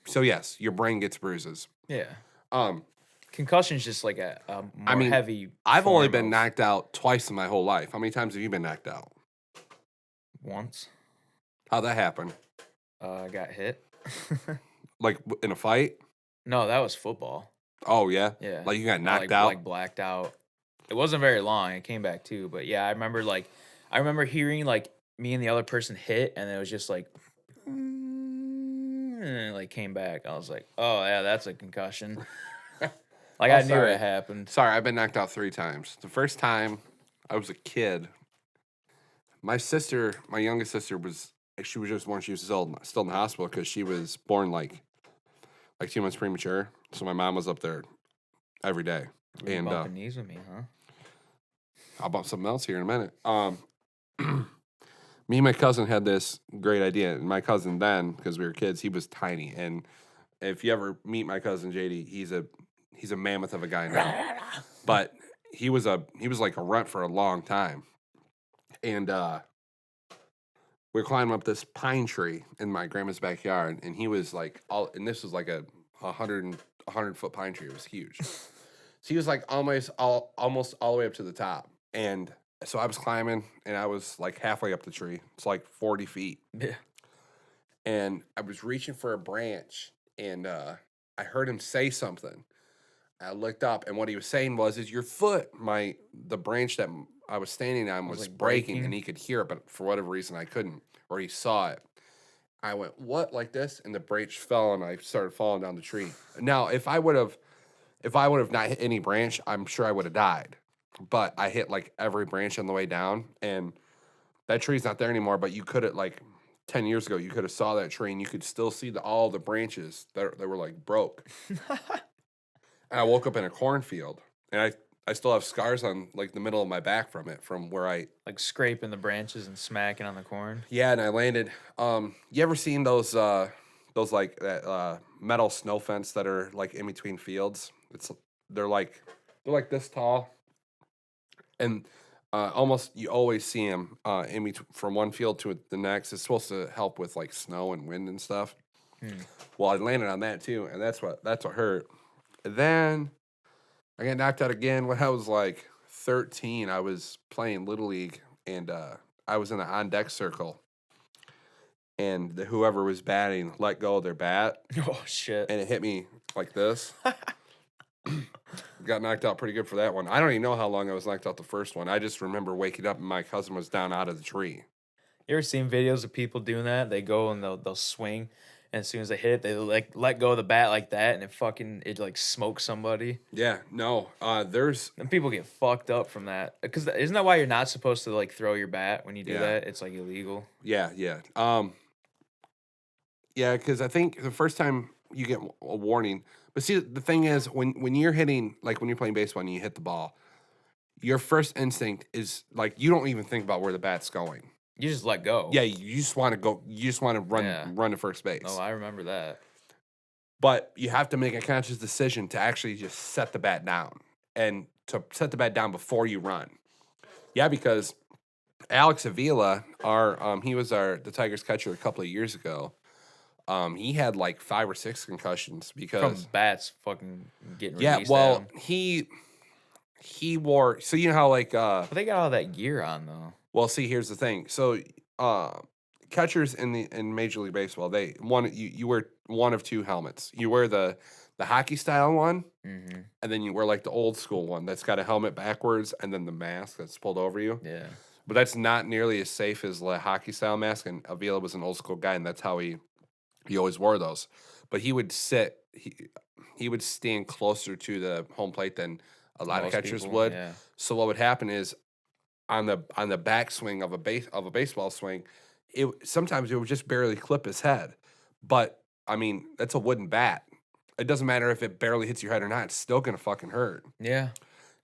So yes, your brain gets bruises. Yeah. Um, Concussion's just like a more heavy. I've only form been of- knocked out twice in my whole life. How many times have you been knocked out? once. How'd that happen? I got hit. Like in a fight? No, that was football. Oh yeah, Yeah. like you got knocked like, out. Like blacked out. It wasn't very long. It came back too. But yeah, I remember hearing like me and the other person hit, and it was just like, and it like came back. I was like, oh yeah, that's a concussion. Like Oh, I knew sorry. it happened. Sorry, I've been knocked out 3 times. The first time I was a kid, my youngest sister she was just born. She was still in the hospital because she was born like 2 months premature. So my mom was up there every day. You And bumping knees with me, huh? I'll bump something else here in a minute. Me and my cousin had this great idea. And my cousin then, because we were kids, he was tiny. And if you ever meet my cousin JD, he's a mammoth of a guy now. But he was like a runt for a long time. And we were climbing up this pine tree in my grandma's backyard, and he was like and this was like a 100-foot pine tree. It was huge. So he was like almost all the way up to the top. And so I was climbing, and I was like halfway up the tree. It's like 40 feet. Yeah. And I was reaching for a branch, and I heard him say something. I looked up, and what he was saying was, "Is your foot?" The branch that I was standing on was like breaking, breaking? and he could hear it, but for whatever reason I couldn't, or he saw it. I went, "What?" like this, and the branch fell, and I started falling down the tree. Now, if I would have not hit any branch, I'm sure I would have died. But I hit like every branch on the way down, and that tree's not there anymore. But you could have 10 years ago, you could have saw that tree, and you could still see all the branches that were like broke. And I woke up in a cornfield, and I still have scars on like the middle of my back from it, from where I Like scraping the branches and smacking on the corn. yeah, and I landed. You ever seen those like that metal snow fence that are like in between fields? They're like this tall, and almost you always see them in between from one field to the next. It's supposed to help with like snow and wind and stuff. Well, I landed on that too, and that's what hurt. And then I got knocked out again when I was like 13. I was playing Little League, and I was in the on deck circle, and whoever was batting let go of their bat, Oh shit. and it hit me like this. Got knocked out pretty good for that one. I don't even know how long I was knocked out the first one. I just remember waking up and my cousin was down out of the tree. You ever seen videos of people doing that? They go and they'll swing, and as soon as they hit it, they like let go of the bat like that, and it like smokes somebody. Yeah, no, there's And people get fucked up from that. Because isn't that why you're not supposed to like throw your bat when you do Yeah. that? It's like illegal. yeah, because I think the first time you get a warning. But see, the thing is, when you're hitting, like when you're playing baseball and you hit the ball, your first instinct is like you don't even think about where the bat's going. You just let go. Yeah, you just want to go. You just want to run, Yeah. run to first base. Oh, I remember that. But you have to make a conscious decision to actually just set the bat down, and to set the bat down before you run. Yeah, because Alex Avila, he was the Tigers catcher a couple of years ago. He had like 5 or 6 concussions From because bats fucking getting yeah, released at well, him. he wore, so you know how like But they got all that gear on though. well, see, here's the thing. So catchers in Major League Baseball, you wear one of 2 helmets. You wear the hockey style one, Mm-hmm. and then you wear like the old school one that's got a helmet backwards and then the mask that's pulled over you. Yeah. But that's not nearly as safe as the hockey style mask. And Avila was an old school guy, and that's how he always wore those. But he would stand closer to the home plate than a lot of Most catchers people, would. yeah. So what would happen is on the backswing of a baseball swing, sometimes it would just barely clip his head. But I mean, that's a wooden bat. It doesn't matter if it barely hits your head or not; it's still gonna fucking hurt. Yeah.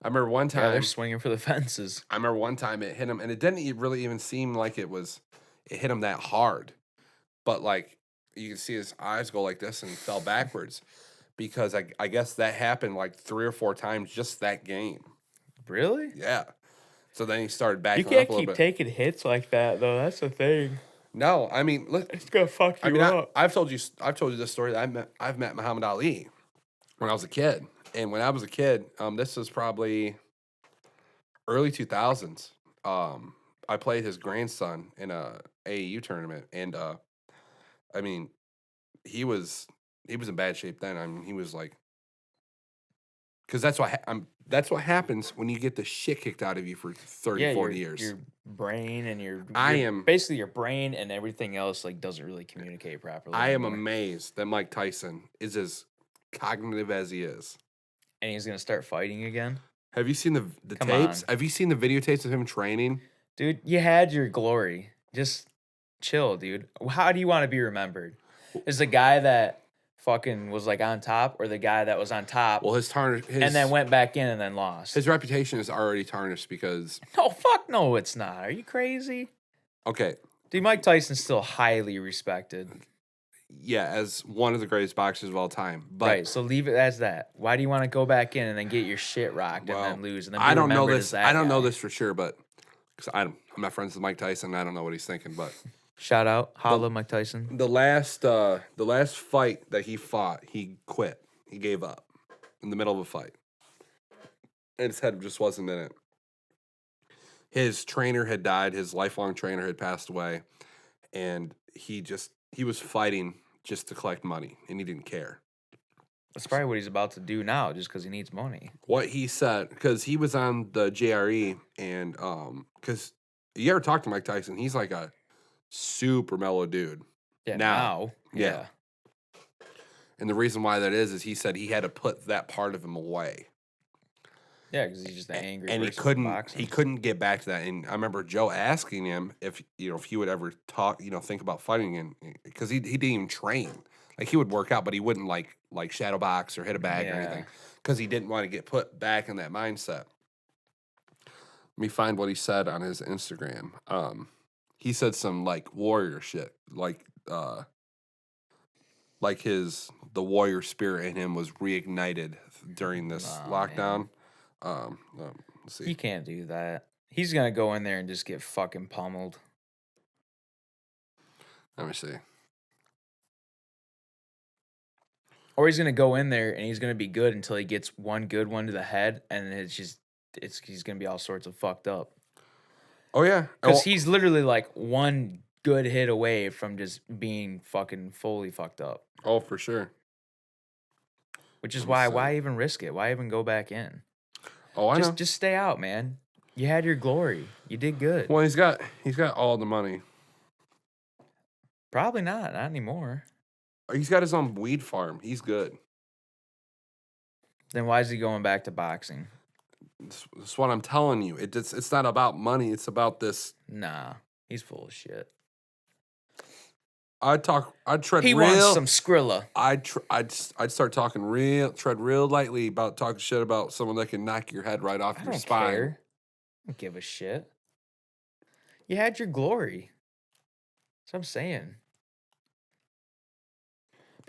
I remember one Yeah, they're time. swinging for the fences. I remember one time it hit him, and it didn't really even seem like it hit him that hard. But like you can see his eyes go like this, and he fell backwards because I guess that happened like 3 or 4 times just that game. Really? Yeah. So then he started You backing can't up a little keep bit. taking hits like that though. That's the thing. No, I mean, look, It's gonna fuck you I mean, up. I've told you this story that I've met Muhammad Ali when I was a kid, and when I was a kid, this was probably early 2000s. I played his grandson in a AAU tournament, and I mean, he was in bad shape then. I mean, he was like, because that's what happens when you get the shit kicked out of you for 30, Yeah, 40 years. your brain and basically your brain and everything else like doesn't really communicate properly. I am anymore. amazed that Mike Tyson is as cognitive as he is. And he's gonna start fighting again. Have you seen the Come tapes? on. Have you seen the videotapes of him training? Dude, you had your glory. Just chill, dude. How do you want to be remembered? Is the guy that fucking was like on top or the guy that was on top Well, and then went back in and then lost? his reputation is already tarnished because No, fuck no, it's not. Are you crazy? okay, Dude, Mike Tyson's still highly respected. yeah, as one of the greatest boxers of all time. But Right, so leave it as that. Why do you want to go back in and then get your shit rocked well, and then lose and then be I don't know remembered this. as that I don't know guy? this for sure, but because I'm not friends with Mike Tyson, I don't know what he's thinking. But Shout out, holla, Mike Tyson. the last fight that he fought, he quit. He gave up in the middle of a fight, and his head just wasn't in it. His trainer had died. His lifelong trainer had passed away, and he was fighting just to collect money, and he didn't care. That's probably what he's about to do now, just because he needs money. What he said, because he was on the JRE, and because you ever talk to Mike Tyson, he's like a super mellow dude. Yeah, Now, yeah. yeah. And the reason why that is he said he had to put that part of him away. Yeah, because he's just an angry And he person couldn't boxing. he couldn't get back to that. And I remember Joe asking him if he would ever think about fighting, and because he didn't even train. Like he would work out, but he wouldn't like shadow box or hit a bag or anything because he didn't want to get put back in that mindset. Let me find what he said on his Instagram. He said some like warrior shit, like the warrior spirit in him was reignited during this lockdown. Let's see. He can't do that. He's gonna go in there and just get fucking pummeled. Let me see. Or he's gonna go in there and he's gonna be good until he gets one good one to the head, and he's gonna be all sorts of fucked up. Oh yeah, Because he's literally like one good hit away from just being fucking fully fucked up. Oh, for sure. Which is why even risk it? Why even go back in? Oh, I know. Just stay out, man. You had your glory. You did good. Well, he's got all the money. Probably not anymore. He's got his own weed farm. He's good. Then why is he going back to boxing? That's what I'm telling you. It's not about money. It's about this. Nah, he's full of shit. I'd tread He real. wants some Skrilla. I'd start talking tread real lightly about talking shit about someone that can knock your head right off I your don't spine. care. I don't give a shit. You had your glory. That's what I'm saying.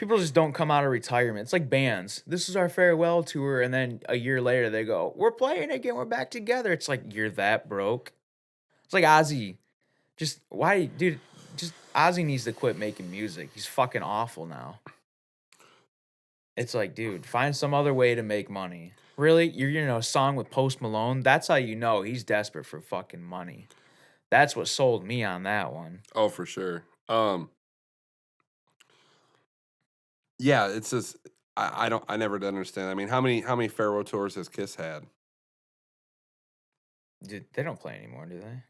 People just don't come out of retirement. It's like bands. This is our farewell tour, and then a year later they go, "We're playing again. We're back together." It's like you're that broke. It's like Ozzy. Just why, dude? Just Ozzy needs to quit making music. He's fucking awful now. It's like, dude, find some other way to make money. Really, you're a song with Post Malone. That's how you know he's desperate for fucking money. That's what sold me on that one. Oh, for sure. Yeah, it's just I never did understand. I mean, how many farewell tours has Kiss had? They don't play anymore, do they?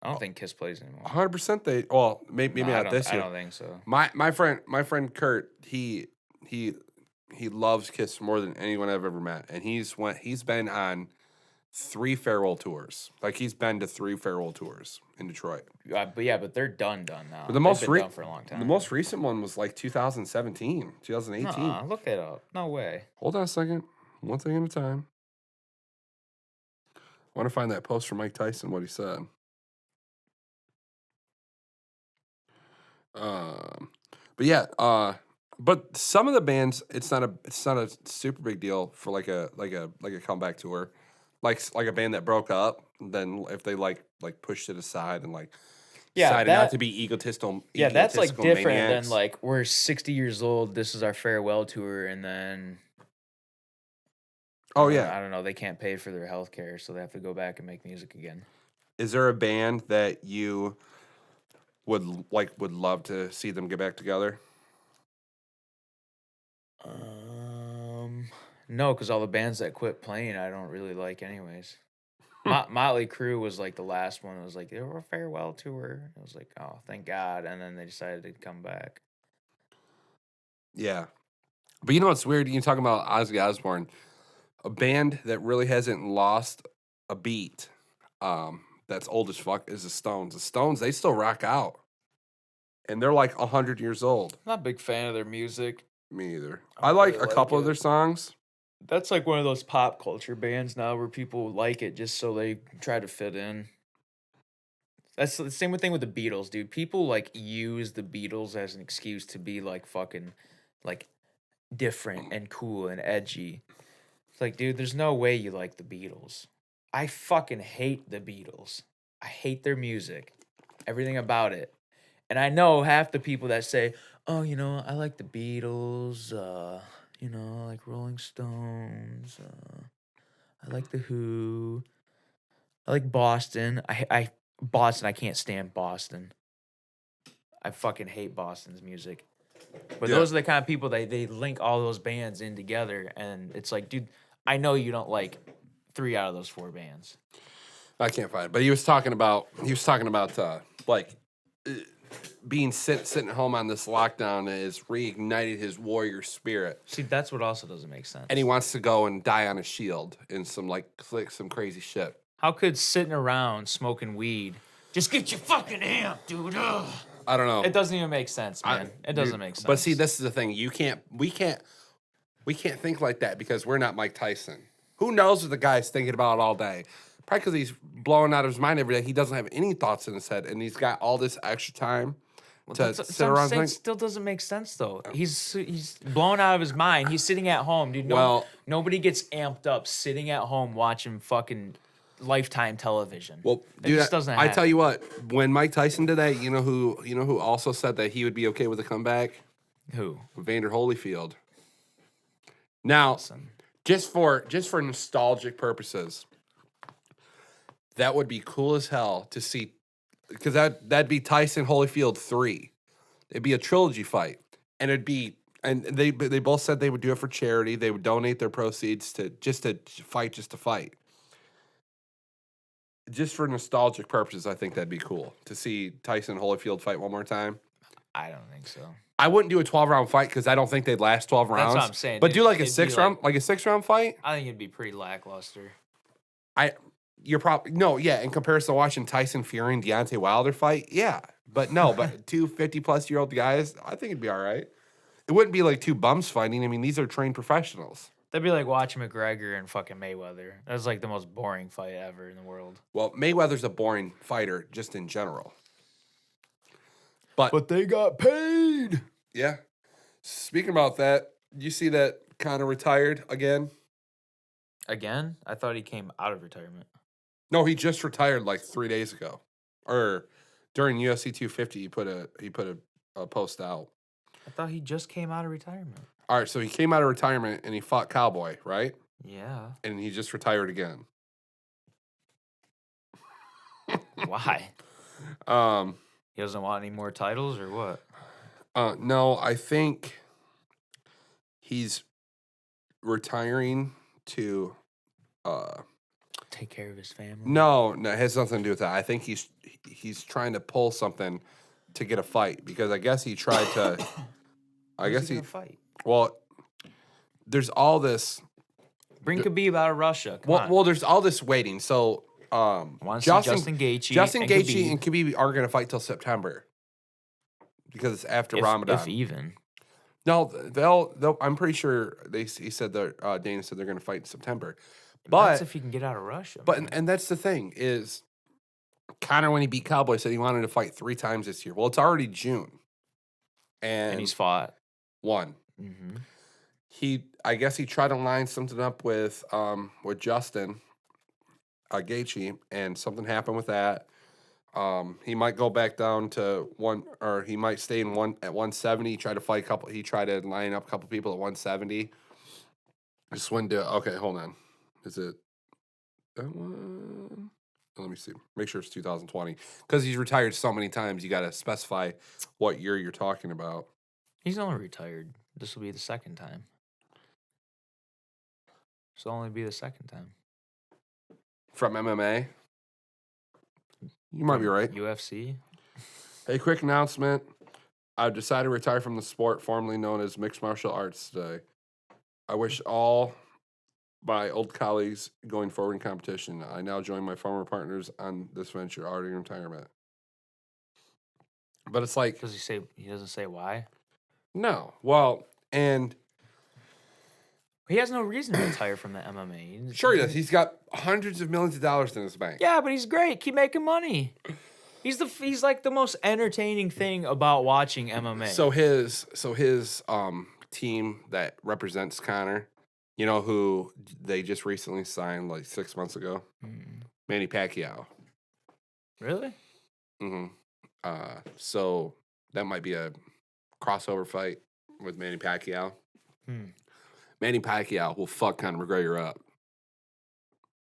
I don't think Kiss plays anymore. 100% they. Well, maybe No, not this year. I don't think so. My friend Kurt, he loves Kiss more than anyone I've ever met, and he's been on 3 farewell tours. Like he's been to 3 farewell tours in Detroit. But they're done now. But They've been done for a long time. The most recent one was like 2017, 2018. Nuh-uh, look it up. No way. Hold on a second. One thing at a time. I want to find that post from Mike Tyson, what he said. But yeah, but some of the bands, it's not a super big deal for like a comeback tour, like a band that broke up. Then if they like pushed it aside and decided not to be egotistical. Yeah, that's like different maniacs. than like we're 60 years old. This is our farewell tour, and then. Oh yeah, I don't know. They can't pay for their health care, so they have to go back and make music again. Is there a band that you would love to see them get back together? No, because all the bands that quit playing, I don't really like, anyways. Motley Crue was like the last one. It was like they were a farewell tour. It was like, oh, thank God, and then they decided to come back. Yeah, but you know what's weird? You talking about Ozzy Osbourne, a band that really hasn't lost a beat. That's old as fuck is the Stones. The Stones, they still rock out, and they're like 100 years old. I'm not a big fan of their music. Me either. I like a couple of their songs. That's like one of those pop culture bands now where people like it just so they try to fit in. That's the same thing with the Beatles, dude. People like use the Beatles as an excuse to be like fucking like different and cool and edgy. It's like, dude, there's no way you like the Beatles. I fucking hate the Beatles. I hate their music. Everything about it. And I know half the people that say, oh, I like the Beatles, I like Rolling Stones, I like The Who, I like Boston. Boston, I can't stand Boston. I fucking hate Boston's music. But those are the kind of people they link all those bands in together, and it's like, dude, I know you don't like 3 out of those 4 bands. I can't find it, but he was talking about being sitting at home on this lockdown has reignited his warrior spirit. See, that's what also doesn't make sense. And he wants to go and die on a shield in some crazy shit. How could sitting around smoking weed just get you fucking amped, dude? Ugh. I don't know. It doesn't even make sense, man. It doesn't make sense. But see, this is the thing. We can't think like that because we're not Mike Tyson. Who knows what the guy's thinking about all day? Probably because he's blowing out of his mind every day. He doesn't have any thoughts in his head, and he's got all this extra time to sit around. It still doesn't make sense though. He's blown out of his mind. He's sitting at home, dude. Nobody gets amped up sitting at home watching fucking Lifetime television. Well, it just doesn't happen. I tell you what, when Mike Tyson did that, you know who also said that he would be okay with a comeback? Who? Vander Holyfield. Now, just for nostalgic purposes, that would be cool as hell to see, because that'd be Tyson Holyfield 3. It'd be a trilogy fight, and they both said they would do it for charity. They would donate their proceeds to fight. Just for nostalgic purposes, I think that'd be cool to see Tyson and Holyfield fight one more time. I don't think so. I wouldn't do a 12-round fight because I don't think they'd last 12 rounds. That's what I'm saying. But do like a 6-round fight. I think it'd be pretty lackluster. You're probably in comparison to watching Tyson Fury and Deontay Wilder fight, yeah. But no, but 2 50-plus-year-old guys, I think it'd be all right. It wouldn't be like 2 bums fighting. I mean, these are trained professionals. That'd be like watching McGregor and fucking Mayweather. That's like the most boring fight ever in the world. Well, Mayweather's a boring fighter just in general. But they got paid. Yeah. Speaking about that, you see that Conor retired again? Again? I thought he came out of retirement. No, he just retired like 3 days ago, or during UFC 250. He put a post out. I thought he just came out of retirement. All right, so he came out of retirement and he fought Cowboy, right? Yeah. And he just retired again. Why? Um, He doesn't want any more titles or what? no, I think he's retiring to Take care of his family. no, it has nothing to do with that. I think he's trying to pull something to get a fight because I guess he tried to I guess he fight. well there's all this Bring Khabib out of Russia. Come on. well there's all this waiting. So Justin Gaethje and Khabib. and Khabib aren't going to fight till September because it's after Ramadan. If even. No, they'll. I'm pretty sure he said that Dana said they're going to fight in September. But That's if he can get out of Russia. But man. and that's the thing is, Conor when he beat Cowboy said he wanted to fight 3 times this year. Well, it's already June, and he's fought. won. Mm-hmm. I guess he tried to line something up with Justin Gaethje, and something happened with that. He might go back down to one, or he might stay in one at 170. Try to fight a couple. He tried to line up a couple people at 170. Just wouldn't do it. Okay, hold on. Is it that one? Let me see. Make sure it's 2020 because he's retired so many times. You got to specify what year you're talking about. He's only retired. This will be the second time. This will only be the second time. From MMA. You might be right. UFC. Hey, quick announcement. I've decided to retire from the sport formerly known as mixed martial arts today. I wish all my old colleagues going forward in competition. I now join my former partners on this venture, already in retirement. But it's like, Does he doesn't say why? no. Well, and He has no reason to retire from the MMA. sure he does. He's got hundreds of millions of dollars in his bank. Yeah, but he's great. Keep making money. He's like the most entertaining thing about watching MMA. So his team that represents Conor, you know who they just recently signed like 6 months ago? Manny Pacquiao. Really? Mm-hmm. So that might be a crossover fight with Manny Pacquiao. Manny Pacquiao will fuck Conor McGregor up.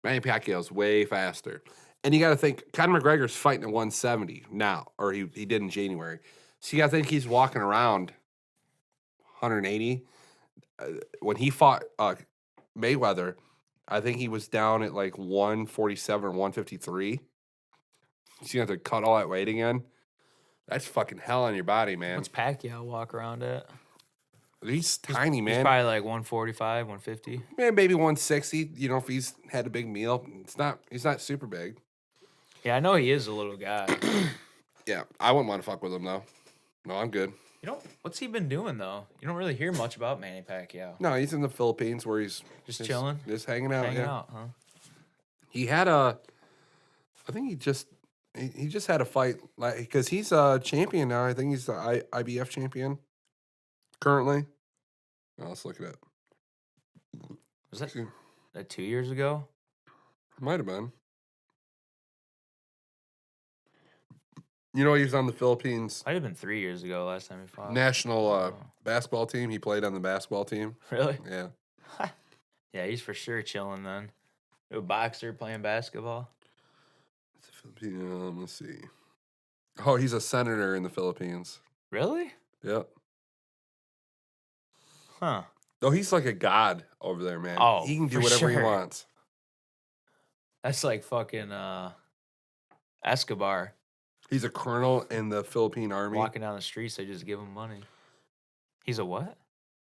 Manny Pacquiao's way faster. And you got to think, Conor McGregor's fighting at 170 now, or he did in January. So you got to think he's walking around 180. When he fought Mayweather, I think he was down at like 147 or 153. So you have to cut all that weight again. That's fucking hell on your body, man. What's Pacquiao walk around at? He's tiny, man. He's probably like 145, 150. Man, maybe 160. You know, if he's had a big meal, he's not super big. Yeah, I know he is a little guy. Yeah, I wouldn't want to fuck with him though. No, I'm good. You know what's he been doing though? You don't really hear much about Manny Pacquiao. No, he's in the Philippines where he's Just chilling, just hanging out. hanging out, huh? He had I think he just had a fight like because he's a champion now. I think he's the IBF champion currently. Oh, let's look it up. Was that 2 years ago? Might have been. You know, he was on the Philippines Might have been 3 years ago last time he fought. national basketball team. He played on the basketball team. Really? Yeah. Yeah, he's for sure chilling then. A boxer playing basketball. It's a Filipino. Let's see. Oh, he's a senator in the Philippines. Really? Yep. Huh. No, he's like a god over there, man. Oh, he can do for whatever he sure. wants. That's like fucking Escobar. He's a colonel in the Philippine army. Walking down the streets, they just give him money. He's a what?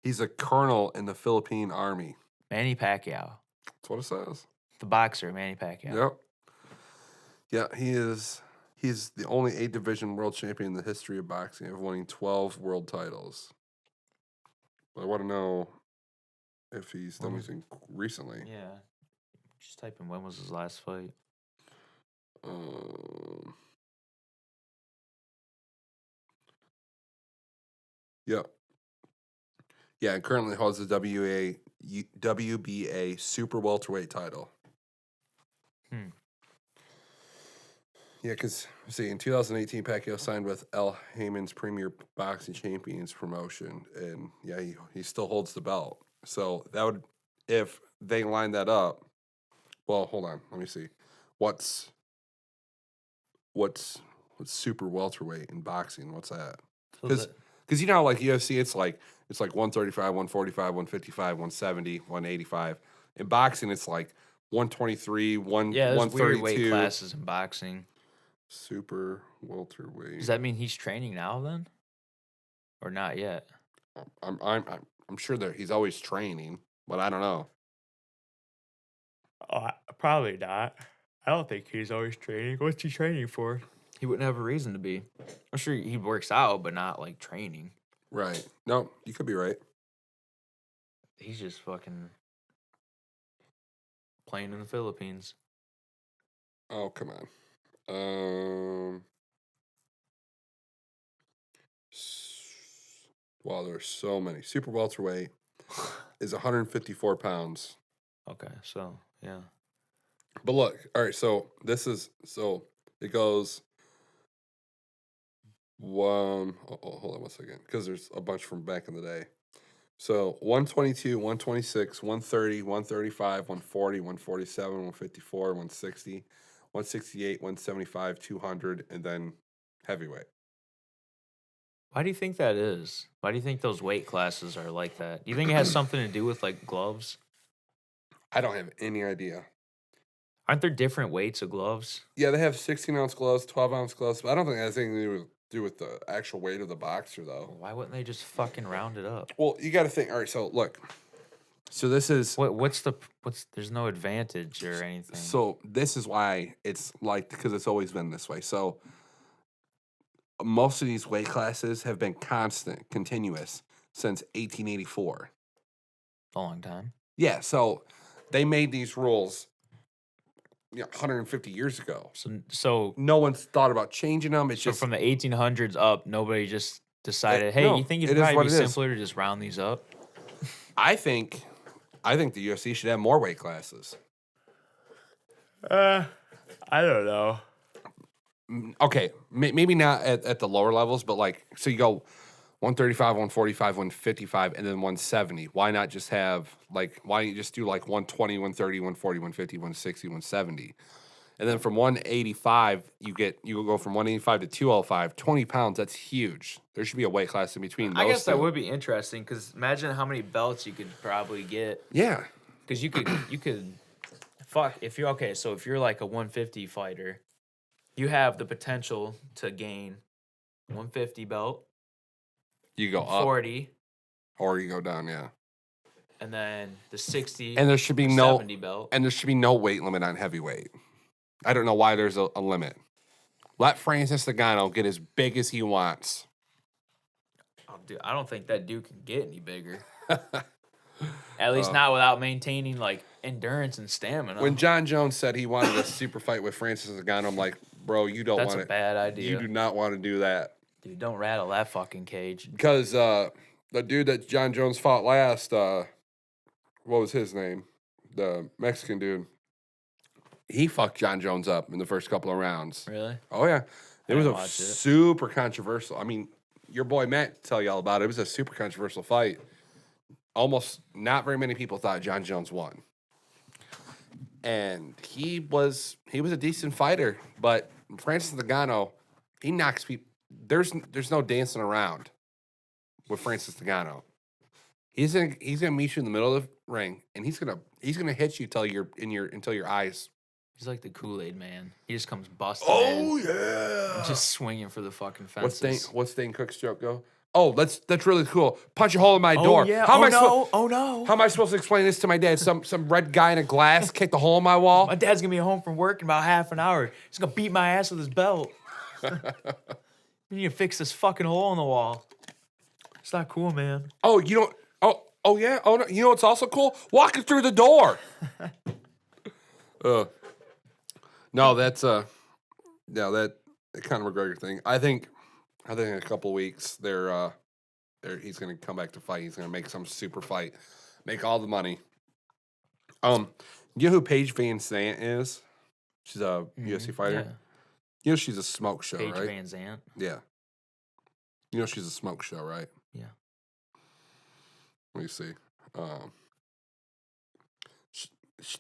He's a colonel in the Philippine army. Manny Pacquiao. That's what it says. The boxer, Manny Pacquiao. Yep. Yeah, he is. He's the only 8-division world champion in the history of boxing, of winning 12 world titles. But I want to know if he's done anything recently. Yeah. Just type in when was his last fight. Yeah. Yeah, and currently holds the WBA super welterweight title. Yeah, because see, in 2018, Pacquiao signed with Al Heyman's Premier Boxing Champions promotion, and yeah, he still holds the belt. So that would, if they line that up. Well, hold on, let me see. What's super welterweight in boxing? What's that? Because you know, like UFC, it's like 135, 145, 155, 170, 185. In boxing, it's like 123, Yeah, there's weird weight 132. classes in boxing. Super welterweight. Does that mean he's training now then, or not yet? I'm sure that he's always training, but I don't know. Oh, probably not. I don't think he's always training. What's he training for? He wouldn't have a reason to be. I'm sure he works out, but not like training. Right. No, you could be right. He's just fucking playing in the Philippines. Oh, come on. Wow, there's so many. Super welterweight is 154 pounds. Okay, so yeah. But look, all right, so it goes hold on 1 second, because there's a bunch from back in the day. So 122, 126, 130, 135, 140, 147, 154, 160, 168, 175, 200, and then heavyweight. Why do you think that is? Why do you think those weight classes are like that? Do you think it has something to do with like gloves? I don't have any idea. Aren't there different weights of gloves? Yeah, they have 16-ounce gloves, 12-ounce gloves, but I don't think that has anything to do with the actual weight of the boxer, though. Why wouldn't they just fucking round it up? Well, you got to think. All right, so look. So this is what's there's no advantage or anything. So this is why it's like, because it's always been this way. So most of these weight classes have been constant, continuous since 1884. A long time. Yeah, so they made these rules 150 years ago. So no one's thought about changing them. It's just from the 1800s up, nobody just decided, hey, you think it'd it is probably what be it is. simpler to just round these up? I think the UFC should have more weight classes. I don't know. Okay, maybe not at the lower levels, but like, so you go 135, 145, 155, and then 170. Why not just have, like, why don't you just do like 120, 130, 140, 150, 160, 170? And then from 185, you go from 185 to 205, 20 pounds. That's huge. There should be a weight class in between those. I guess two. that would be interesting, because imagine how many belts you could probably get. Yeah. Because you could, so if you're like a 150 fighter, you have the potential to gain 150 belt. You go 40, up, or you go down, yeah. And then the 60, and there should be 70 belt. And there should be no weight limit on heavyweight. I don't know why there's a limit. Let Francis Ngannou get as big as he wants. Oh, dude, I don't think that dude can get any bigger. At least not without maintaining like endurance and stamina. When John Jones said he wanted a super fight with Francis Ngannou, I'm like, bro, you don't want it. That's a bad idea. You do not want to do that. Dude, don't rattle that fucking cage. Because the dude that John Jones fought last, what was his name? The Mexican dude. He fucked John Jones up in the first couple of rounds. Really? Oh, yeah. It was a super controversial. I mean, your boy Matt tell you all about it. It was a super controversial fight. Almost not very many people thought John Jones won. And he was a decent fighter, but Francis Ngannou, he knocks people. There's no dancing around with Francis Ngannou. He's gonna meet you in the middle of the ring, and he's gonna hit you until your eyes. He's like the Kool-Aid man. He just comes busting Oh in. yeah, just swinging for the fucking fences. What's Dane Cook's joke go? Oh, that's really cool. Punch a hole in my door. Yeah. How am I supposed to explain this to my dad? Some red guy in a glass kicked a hole in my wall. My dad's gonna be home from work in about half an hour. He's gonna beat my ass with his belt. You need to fix this fucking hole in the wall. It's not cool, man. Oh, you don't. Oh yeah. Oh no. You know what's also cool? Walking through the door. No, that's that Conor McGregor thing. I think in a couple weeks they're he's gonna come back to fight. He's gonna make some super fight, make all the money. You know who Paige Van Zandt is? She's a UFC fighter. Yeah. You know she's a smoke show, Paige right? Van Zandt. Yeah. You know she's a smoke show, right? Yeah. Let me see. She, She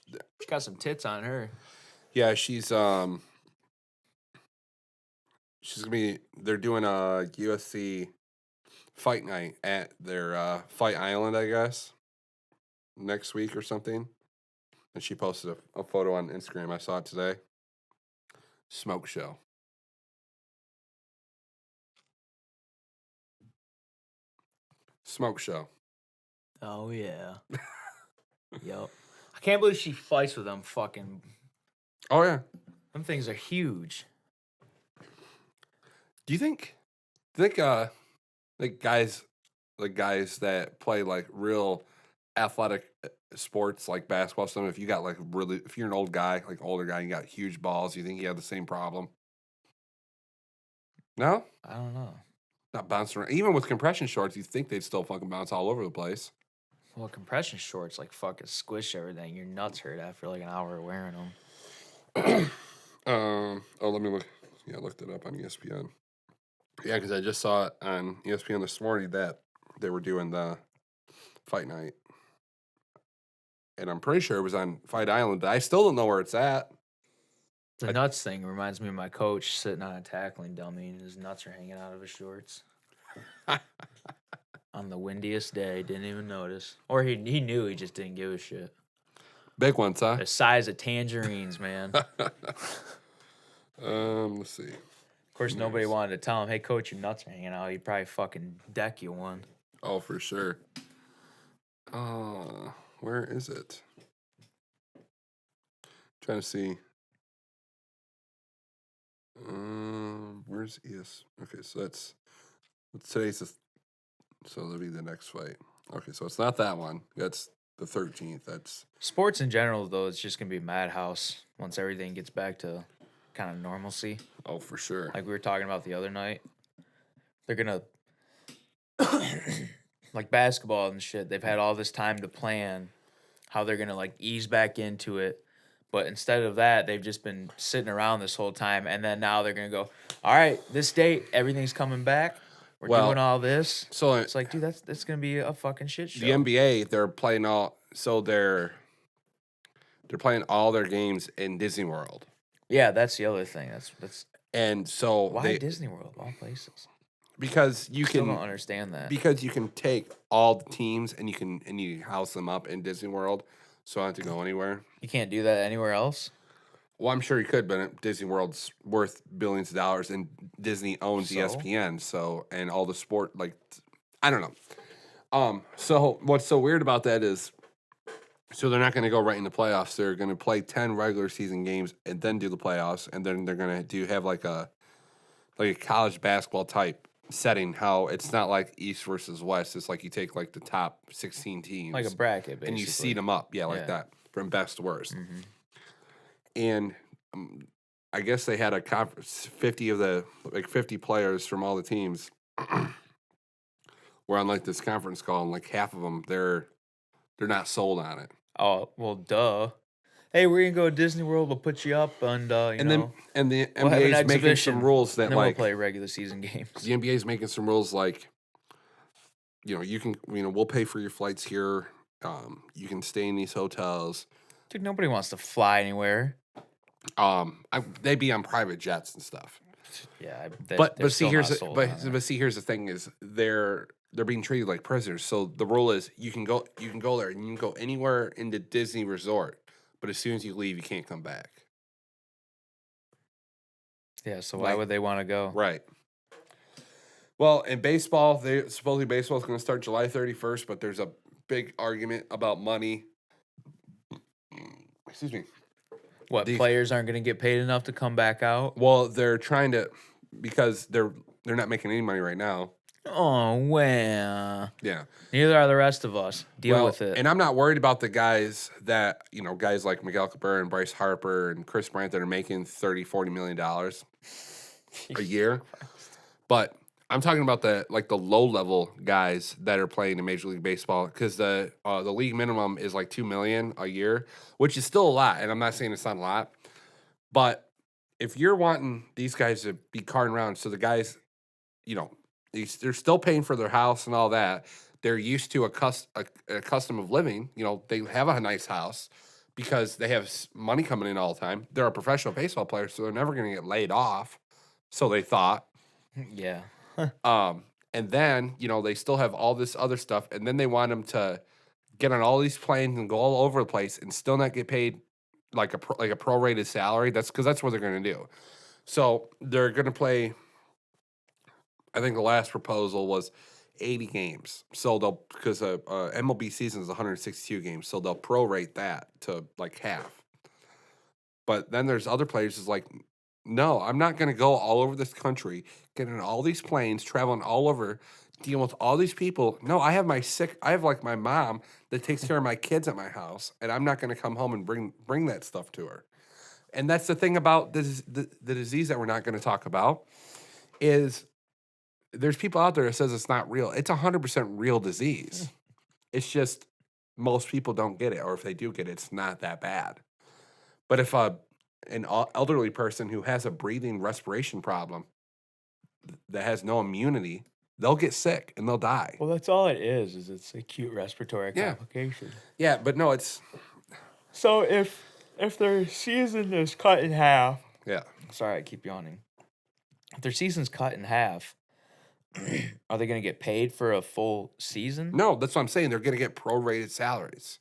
got some tits on her. yeah, she's gonna be. They're doing a UFC fight night at their Fight Island, I guess, next week or something. And she posted a photo on Instagram. I saw it today. Smoke show. Smoke show. Oh yeah. Yep. I can't believe she fights with them fucking. Oh yeah. Them things are huge. Do you think like guys that play like real athletic sports like basketball stuff, if you got like really, if you're an old guy, like older guy, you got huge balls, you think you have the same problem? No? I don't know. Not bouncing around. Even with compression shorts, you think they'd still fucking bounce all over the place. Well, compression shorts like fucking squish everything. Your nuts hurt after like an hour of wearing them. Let me look. Yeah, I looked it up on ESPN. Yeah, because I just saw it on ESPN this morning that they were doing the fight night. And I'm pretty sure it was on Fight Island. I still don't know where it's at. The nuts thing reminds me of my coach sitting on a tackling dummy and his nuts are hanging out of his shorts. On the windiest day, didn't even notice. Or he knew, he just didn't give a shit. Big ones, huh? The size of tangerines, man. Let's see. Of course, nobody wanted to tell him, hey, coach, your nuts are hanging out. He'd probably fucking deck you one. Oh, for sure. Where is it? Trying to see. Where's ES? Okay, so that's today's. So that'll be the next fight. Okay, so it's not that one. That's the 13th. That's Sports in general, though, it's just going to be madhouse once everything gets back to kind of normalcy. oh for sure. Like we were talking about the other night. They're going to, like basketball and shit, they've had all this time to plan how they're going to like ease back into it. But instead of that, they've just been sitting around this whole time. And then now they're going to go, all right, this date, everything's coming back. We're doing all this. So It's like, dude, that's going to be a fucking shit show. the NBA, they're playing all. So they're playing all their games in Disney World. Yeah, that's the other thing. That's And so why Disney World, of all places? Because you Still can don't understand that. Because you can take all the teams and you house them up in Disney World, so I don't have to go anywhere. You can't do that anywhere else? Well, I'm sure you could, but Disney World's worth billions of dollars, and Disney owns So? ESPN, and all the sport, like, I don't know. So what's so weird about that is, so they're not going to go right in the playoffs. They're going to play 10 regular season games and then do the playoffs, and then they're going to have like a college basketball type setting. How it's not like East versus West. It's like you take like the top 16 teams, Like a bracket, basically. and you seed them up, like that, from best to worst. Mm-hmm. And I guess they had a conference, 50 players from all the teams were on like this conference call, and like half of them, they're not sold on it. Oh, well, duh. Hey, we're gonna go to Disney World. We'll put you up, and the We'll have an NBA is making some rules that and then like we'll play regular season games. the NBA is making some rules like, you can, we'll pay for your flights here. You can stay in these hotels. Dude, nobody wants to fly anywhere. They'd be on private jets and stuff. Yeah, But see, here's the thing is they're being treated like prisoners. So the rule is you can go there and you can go anywhere in the Disney resort, but as soon as you leave, you can't come back. Yeah, so why would they want to go? Right. Well, in baseball, supposedly baseball is going to start July 31st, but there's a big argument about money. Excuse me. What, players aren't going to get paid enough to come back out? Well, they're trying to, because they're not making any money right now. Oh, well. Yeah. Neither are the rest of us. Deal with it. And I'm not worried about the guys that, guys like Miguel Cabrera and Bryce Harper and Chris Bryant that are making $30-40 million a year. But I'm talking about the low level guys that are playing in Major League Baseball because the league minimum is like 2 million a year, which is still a lot. And I'm not saying it's not a lot, but if you're wanting these guys to be carting around, so the guys, you know, they're still paying for their house and all that. They're used to a custom of living. You know, they have a nice house because they have money coming in all the time. They're a professional baseball player, so they're never going to get laid off. So they thought. Yeah. And then, you know, they still have all this other stuff, and then they want them to get on all these planes and go all over the place and still not get paid like a prorated salary. That's because that's what they're going to do. So they're going to play. I think the last proposal was 80 games. So they'll because MLB season is 162 games, so they'll prorate that to like half. But then there's other players is like, no, I'm not going to go all over this country, getting on all these planes, traveling all over, dealing with all these people. No, I have like my mom that takes care of my kids at my house, and I'm not going to come home and bring that stuff to her. And that's the thing about the disease that we're not going to talk about is there's people out there that says it's not real. It's 100% real disease. It's just most people don't get it, or if they do get it, it's not that bad. But if an elderly person who has a breathing respiration problem that has no immunity, they'll get sick and they'll die. Well, that's all it is it's acute respiratory complication. Yeah, but no, it's so if their season is cut in half. Yeah. Sorry, I keep yawning. If their season's cut in half, are they going to get paid for a full season? No, that's what I'm saying. They're going to get prorated salaries.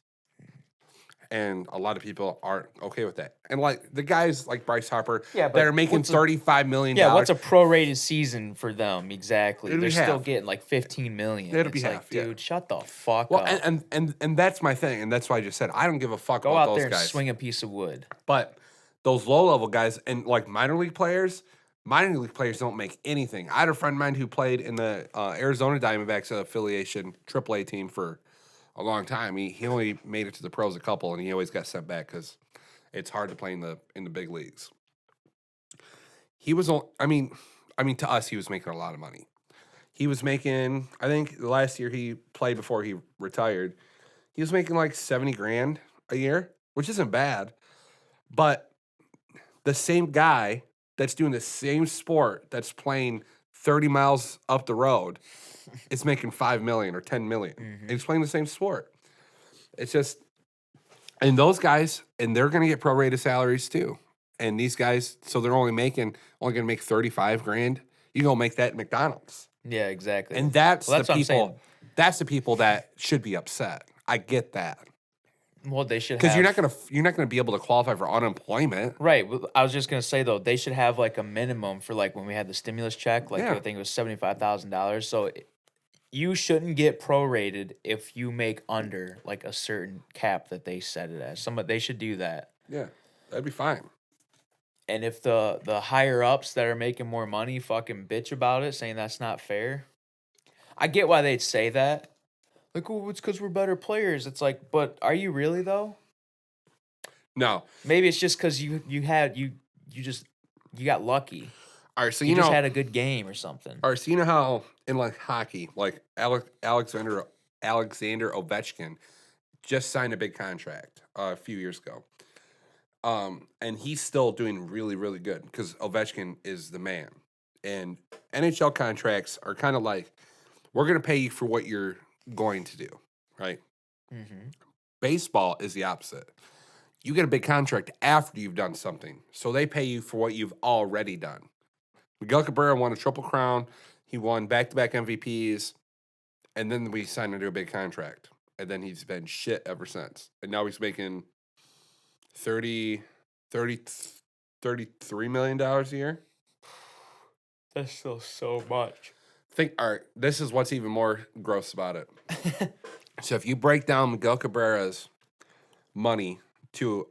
And a lot of people aren't okay with that. And like the guys like Bryce Harper that are making $35 million. Yeah, what's a prorated season for them exactly? It'll They're be still half. getting like 15 million. It'll be It's like, half, yeah. dude, shut the fuck Well, up. and that's my thing, and that's why I just said I don't give a fuck Go about out those there and guys. swing a piece of wood. But those low level guys and like minor league players don't make anything. I had a friend of mine who played in the Arizona Diamondbacks affiliation AAA team for a long time. He only made it to the pros a couple, and he always got sent back because it's hard to play in the big leagues. He was, I mean, to us, he was making a lot of money. He was making, I think, the last year he played before he retired, he was making like 70 grand a year, which isn't bad. But the same guy that's doing the same sport that's playing 30 miles up the road is making 5 million or 10 million. And he's playing the same sport. It's just, and those guys, and they're going to get prorated salaries too. And these guys, so they're only going to make 35 grand. You go make that at McDonald's. Yeah, exactly. And that's Well, the what I'm saying. people. That's the people that should be upset. I get that Well, they should because have, you're not gonna be able to qualify for unemployment. right. Well, I was just gonna say though, they should have like a minimum for like when we had the stimulus check. Like Yeah. I think it was $75,000. So you shouldn't get prorated if you make under like a certain cap that they set it as. They should do that. Yeah, that'd be fine. And if the higher ups that are making more money fucking bitch about it, saying that's not fair, I get why they'd say that. Like, oh, it's because we're better players. It's like, but are you really though? No. Maybe it's just because you got lucky. All right, so You just had a good game or something. All right, so you know how in like hockey, like Alexander Ovechkin just signed a big contract a few years ago. And he's still doing really, really good because Ovechkin is the man. And NHL contracts are kind of like, we're going to pay you for what you're going to do, right? Mm-hmm. Baseball is the opposite. You get a big contract after you've done something. So they pay you for what you've already done. Miguel Cabrera won a Triple Crown. He won back-to-back MVPs. And then we signed him to a big contract. And then he's been shit ever since. And now he's making $33 million a year. That's still so much. All right, this is what's even more gross about it. So if you break down Miguel Cabrera's money to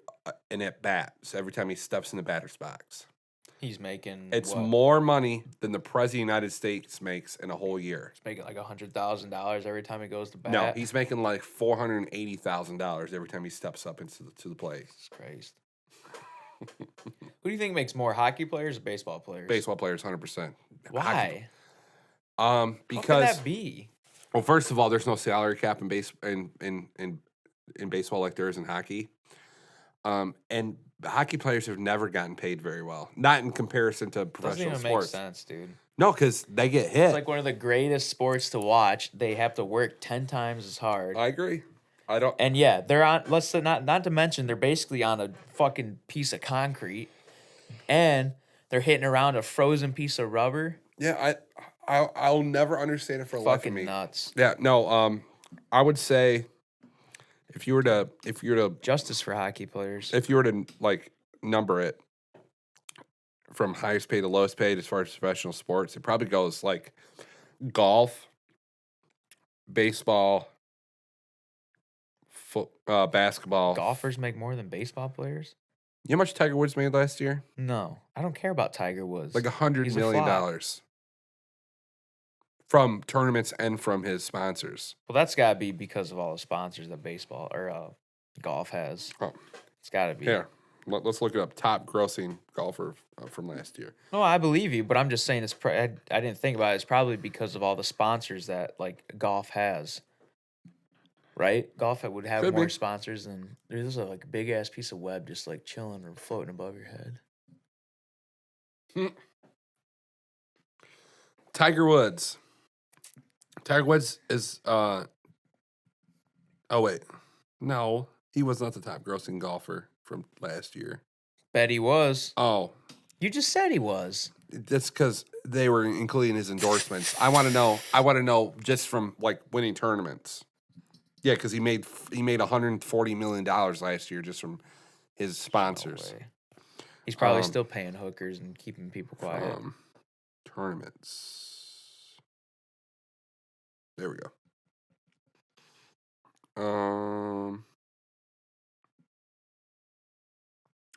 an at-bat, so every time he steps in the batter's box, He's making it's what? more money than the President of the United States makes in a whole year. He's making like $100,000 every time he goes to bat. No, he's making like $480,000 every time he steps up into the plate. Jesus Christ. Who do you think makes more, hockey players or baseball players? Baseball players, 100%. Why? How can Because that be? well, first of all, there's no salary cap in in baseball like there is in hockey. And hockey players have never gotten paid very well, not in comparison to Doesn't professional even make sports. sense, dude. No, because they get It's hit. like one of the greatest sports to watch. They have to work 10 times as hard. I agree. I don't. And yeah, they're on. Let's say not to mention they're basically on a fucking piece of concrete, and they're hitting around a frozen piece of rubber. Yeah, I'll never understand it for the life of Fucking me. nuts. Yeah, no. I would say if you were to Justice for hockey players. like number it from highest paid to lowest paid as far as professional sports, it probably goes like golf, baseball, basketball. Golfers make more than baseball players? You know how much Tiger Woods made last year? No, I don't care about Tiger Woods. Like $100 He's a million flop. from tournaments and from his sponsors. Well, that's got to be because of all the sponsors that baseball or golf has. Oh. It's got to be. Here, let's look it up. Top grossing golfer from last year. No, I believe you, but I'm just saying I didn't think about it. It's probably because of all the sponsors that like golf has. Right? Golf would have Could more be. sponsors than there's a like big ass piece of web just like chilling or floating above your head. Tiger Woods. Tiger Woods is oh wait. No, he was not the top grossing golfer from last year. Bet he was. Oh, You just said he was. that's because they were including his endorsements. I want to know just from like winning tournaments. Yeah, because he made $140 million last year just from his sponsors. No way. He's probably still paying hookers and keeping people quiet. Tournaments. There we go.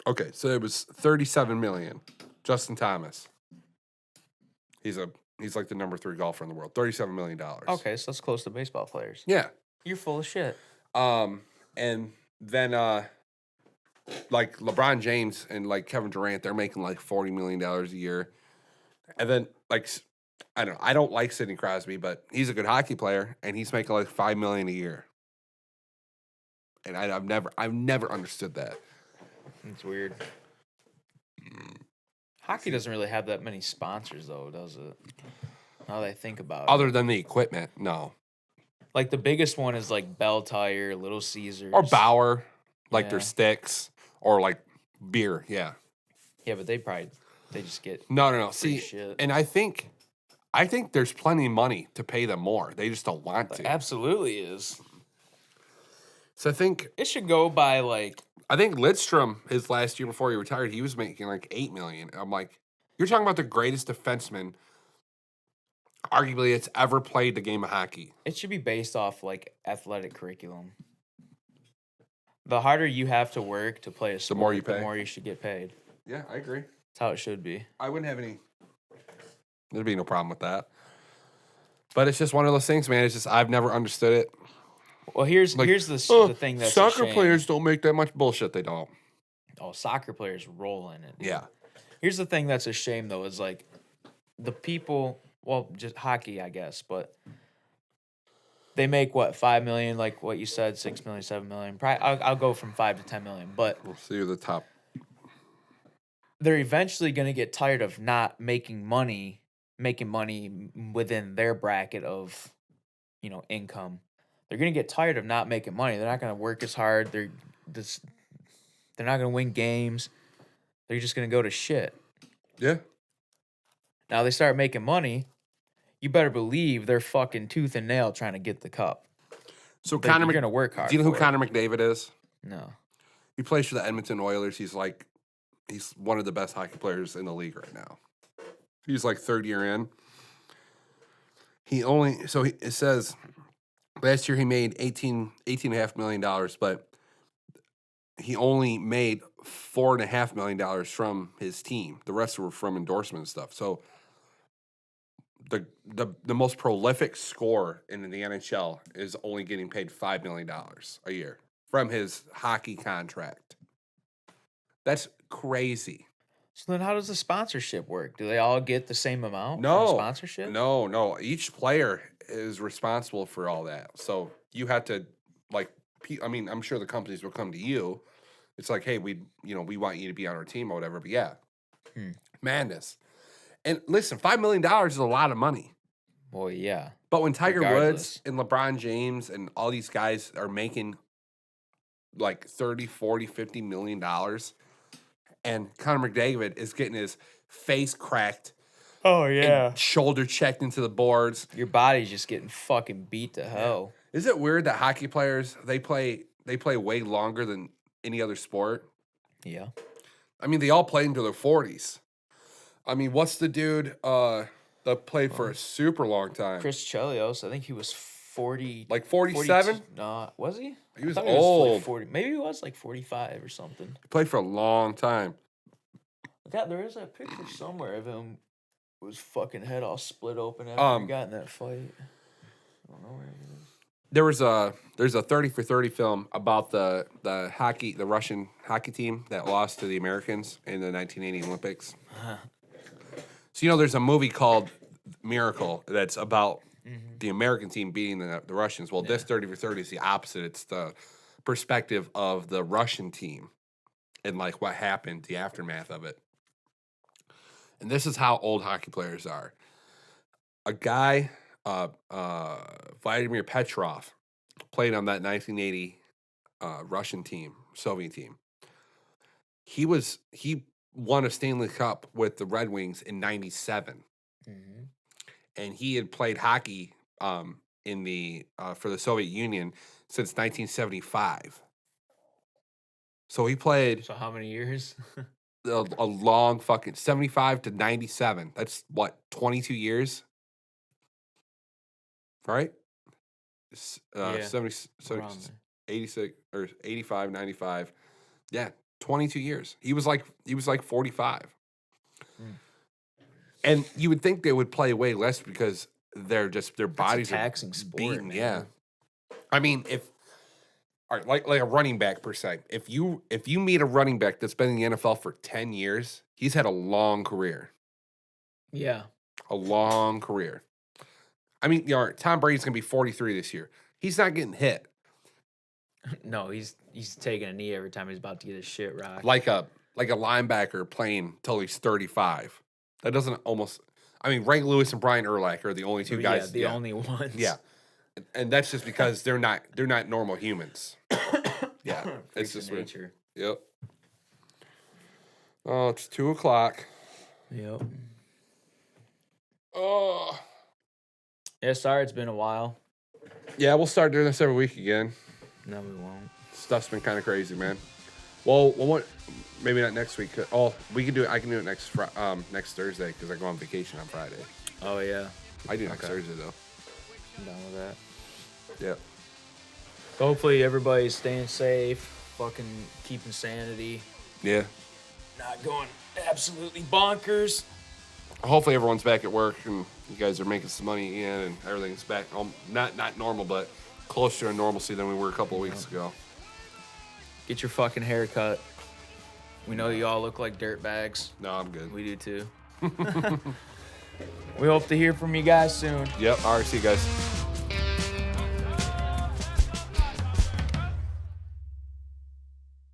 Okay, so it was 37 million. Justin Thomas. He's like the number 3 golfer in the world. $37 million. Okay, so that's close to baseball players. Yeah. You're full of shit. And then like LeBron James and like Kevin Durant, they're making like $40 million a year. And then like I don't like Sidney Crosby, but he's a good hockey player and he's making like $5 million a year. And I've never understood that. It's weird. Hockey doesn't really have that many sponsors though, does it? Now that I think about it. Other than the equipment, no. Like the biggest one is like Bell Tire, Little Caesars. Or Bauer, like their Yeah. sticks, or like beer, yeah. Yeah, but they just get No. free See, shit. and I think there's plenty of money to pay them more. They just don't want to. Absolutely is. So I think It should go by like Lidstrom, his last year before he retired, he was making like $8 million. I'm like, you're talking about the greatest defenseman, arguably, it's ever played the game of hockey. it should be based off like athletic curriculum. The harder you have to work to play a sport, more you pay. the more you should get paid. Yeah, I agree. That's how it should be. I wouldn't have there'd be no problem with that. But it's just one of those things, man. It's just I've never understood it. Well, here's the thing that's a soccer shame. players don't make that much bullshit. They don't. Oh, soccer players roll in it. Dude. Yeah. Here's the thing that's a shame though is like the people. Well, just hockey, I guess, but they make what 5 million, like what you said, 6 million, 7 million. Probably, I'll go from 5 to 10 million, but We'll see who the top. they're eventually going to get tired of not making money within their bracket of, income. They're going to get tired of not making money. They're not going to work as hard. They're not going to win games. They're just going to go to shit. Yeah. Now they start making money. You better believe they're fucking tooth and nail trying to get the cup. So You're going to work hard. Do you know who for it. Connor McDavid is? No. He plays for the Edmonton Oilers. He's one of the best hockey players in the league right now. He's like third year in. It says last year he made $18.5 million, but he only made $4.5 million from his team. The rest were from endorsement and stuff. So the most prolific scorer in the NHL is only getting paid $5 million a year from his hockey contract. That's crazy. So then how does the sponsorship work? Do they all get the same amount from No, sponsorship? no. Each player is responsible for all that. So you have to like. I mean, I'm sure the companies will come to you. It's like, hey, we want you to be on our team or whatever. But yeah, madness. And listen, $5 million is a lot of money. Well, yeah. But when Tiger Regardless. Woods and LeBron James and all these guys are making like 30, 40, 50 million dollars, and Conor McDavid is getting his face cracked Oh and shoulder checked into the boards. Your body's just getting fucking beat to hell. Is it weird that hockey players they play way longer than any other sport? Yeah. I mean, they all play into their 40s. I mean, what's the dude that played for a super long time? Chris Chelios, I think he was 40. Like 47? 42 No, was he? He was I thought old. like 40. Maybe he was like 45 or something. He played for a long time. There is a picture somewhere of him with his fucking head all split open after he got in that fight. I don't know where he is. There's a 30 for 30 film about the Russian hockey team that lost to the Americans in the 1980 Olympics. So there's a movie called Miracle that's about the American team beating the Russians. Well, this 30 for 30 is the opposite. It's the perspective of the Russian team and like what happened, the aftermath of it. And this is how old hockey players are. A guy, Vladimir Petrov, played on that 1980 Russian team, Soviet team. He won a Stanley Cup with the Red Wings in '97, and he had played hockey in the for the Soviet Union since 1975. So he played. So how many years? A long fucking 75 to 97. That's what, 22 years? Right? 70, 86 or 85, 95. Yeah, 22 years. He was like 45. And you would think they would play way less because their bodies a taxing are sport, beaten. man. Yeah. I mean, all right, like a running back per se. If you meet a running back that's been in the NFL for 10 years, he's had a long career. Yeah. A long career. I mean, Tom Brady's gonna be 43 this year. He's not getting hit. No, he's taking a knee every time he's about to get his shit rocked. Like a linebacker playing till he's 35. That doesn't almost. I mean, Ray Lewis and Brian Urlacher are the only two guys. Yeah, the only ones. Yeah, and that's just because they're not normal humans. Yeah, it's just nature. Yep. Oh, it's 2:00. Yep. Oh. Yeah, sorry it's been a while. Yeah, we'll start doing this every week again. No, we won't. Stuff's been kind of crazy, man. Well, what? Maybe not next week. Oh, we can do it. I can do it next Thursday because I go on vacation on Friday. Oh yeah. I do next Thursday though. I'm down with that. Yeah. So hopefully everybody's staying safe, fucking keeping sanity, Yeah. not going absolutely bonkers. Hopefully everyone's back at work and you guys are making some money again and everything's back. Not normal, but closer to normalcy than we were a couple of weeks ago. Get your fucking hair cut. We know you all look like dirt bags. No, I'm good. We do too. We hope to hear from you guys soon. Yep. All right. See you guys.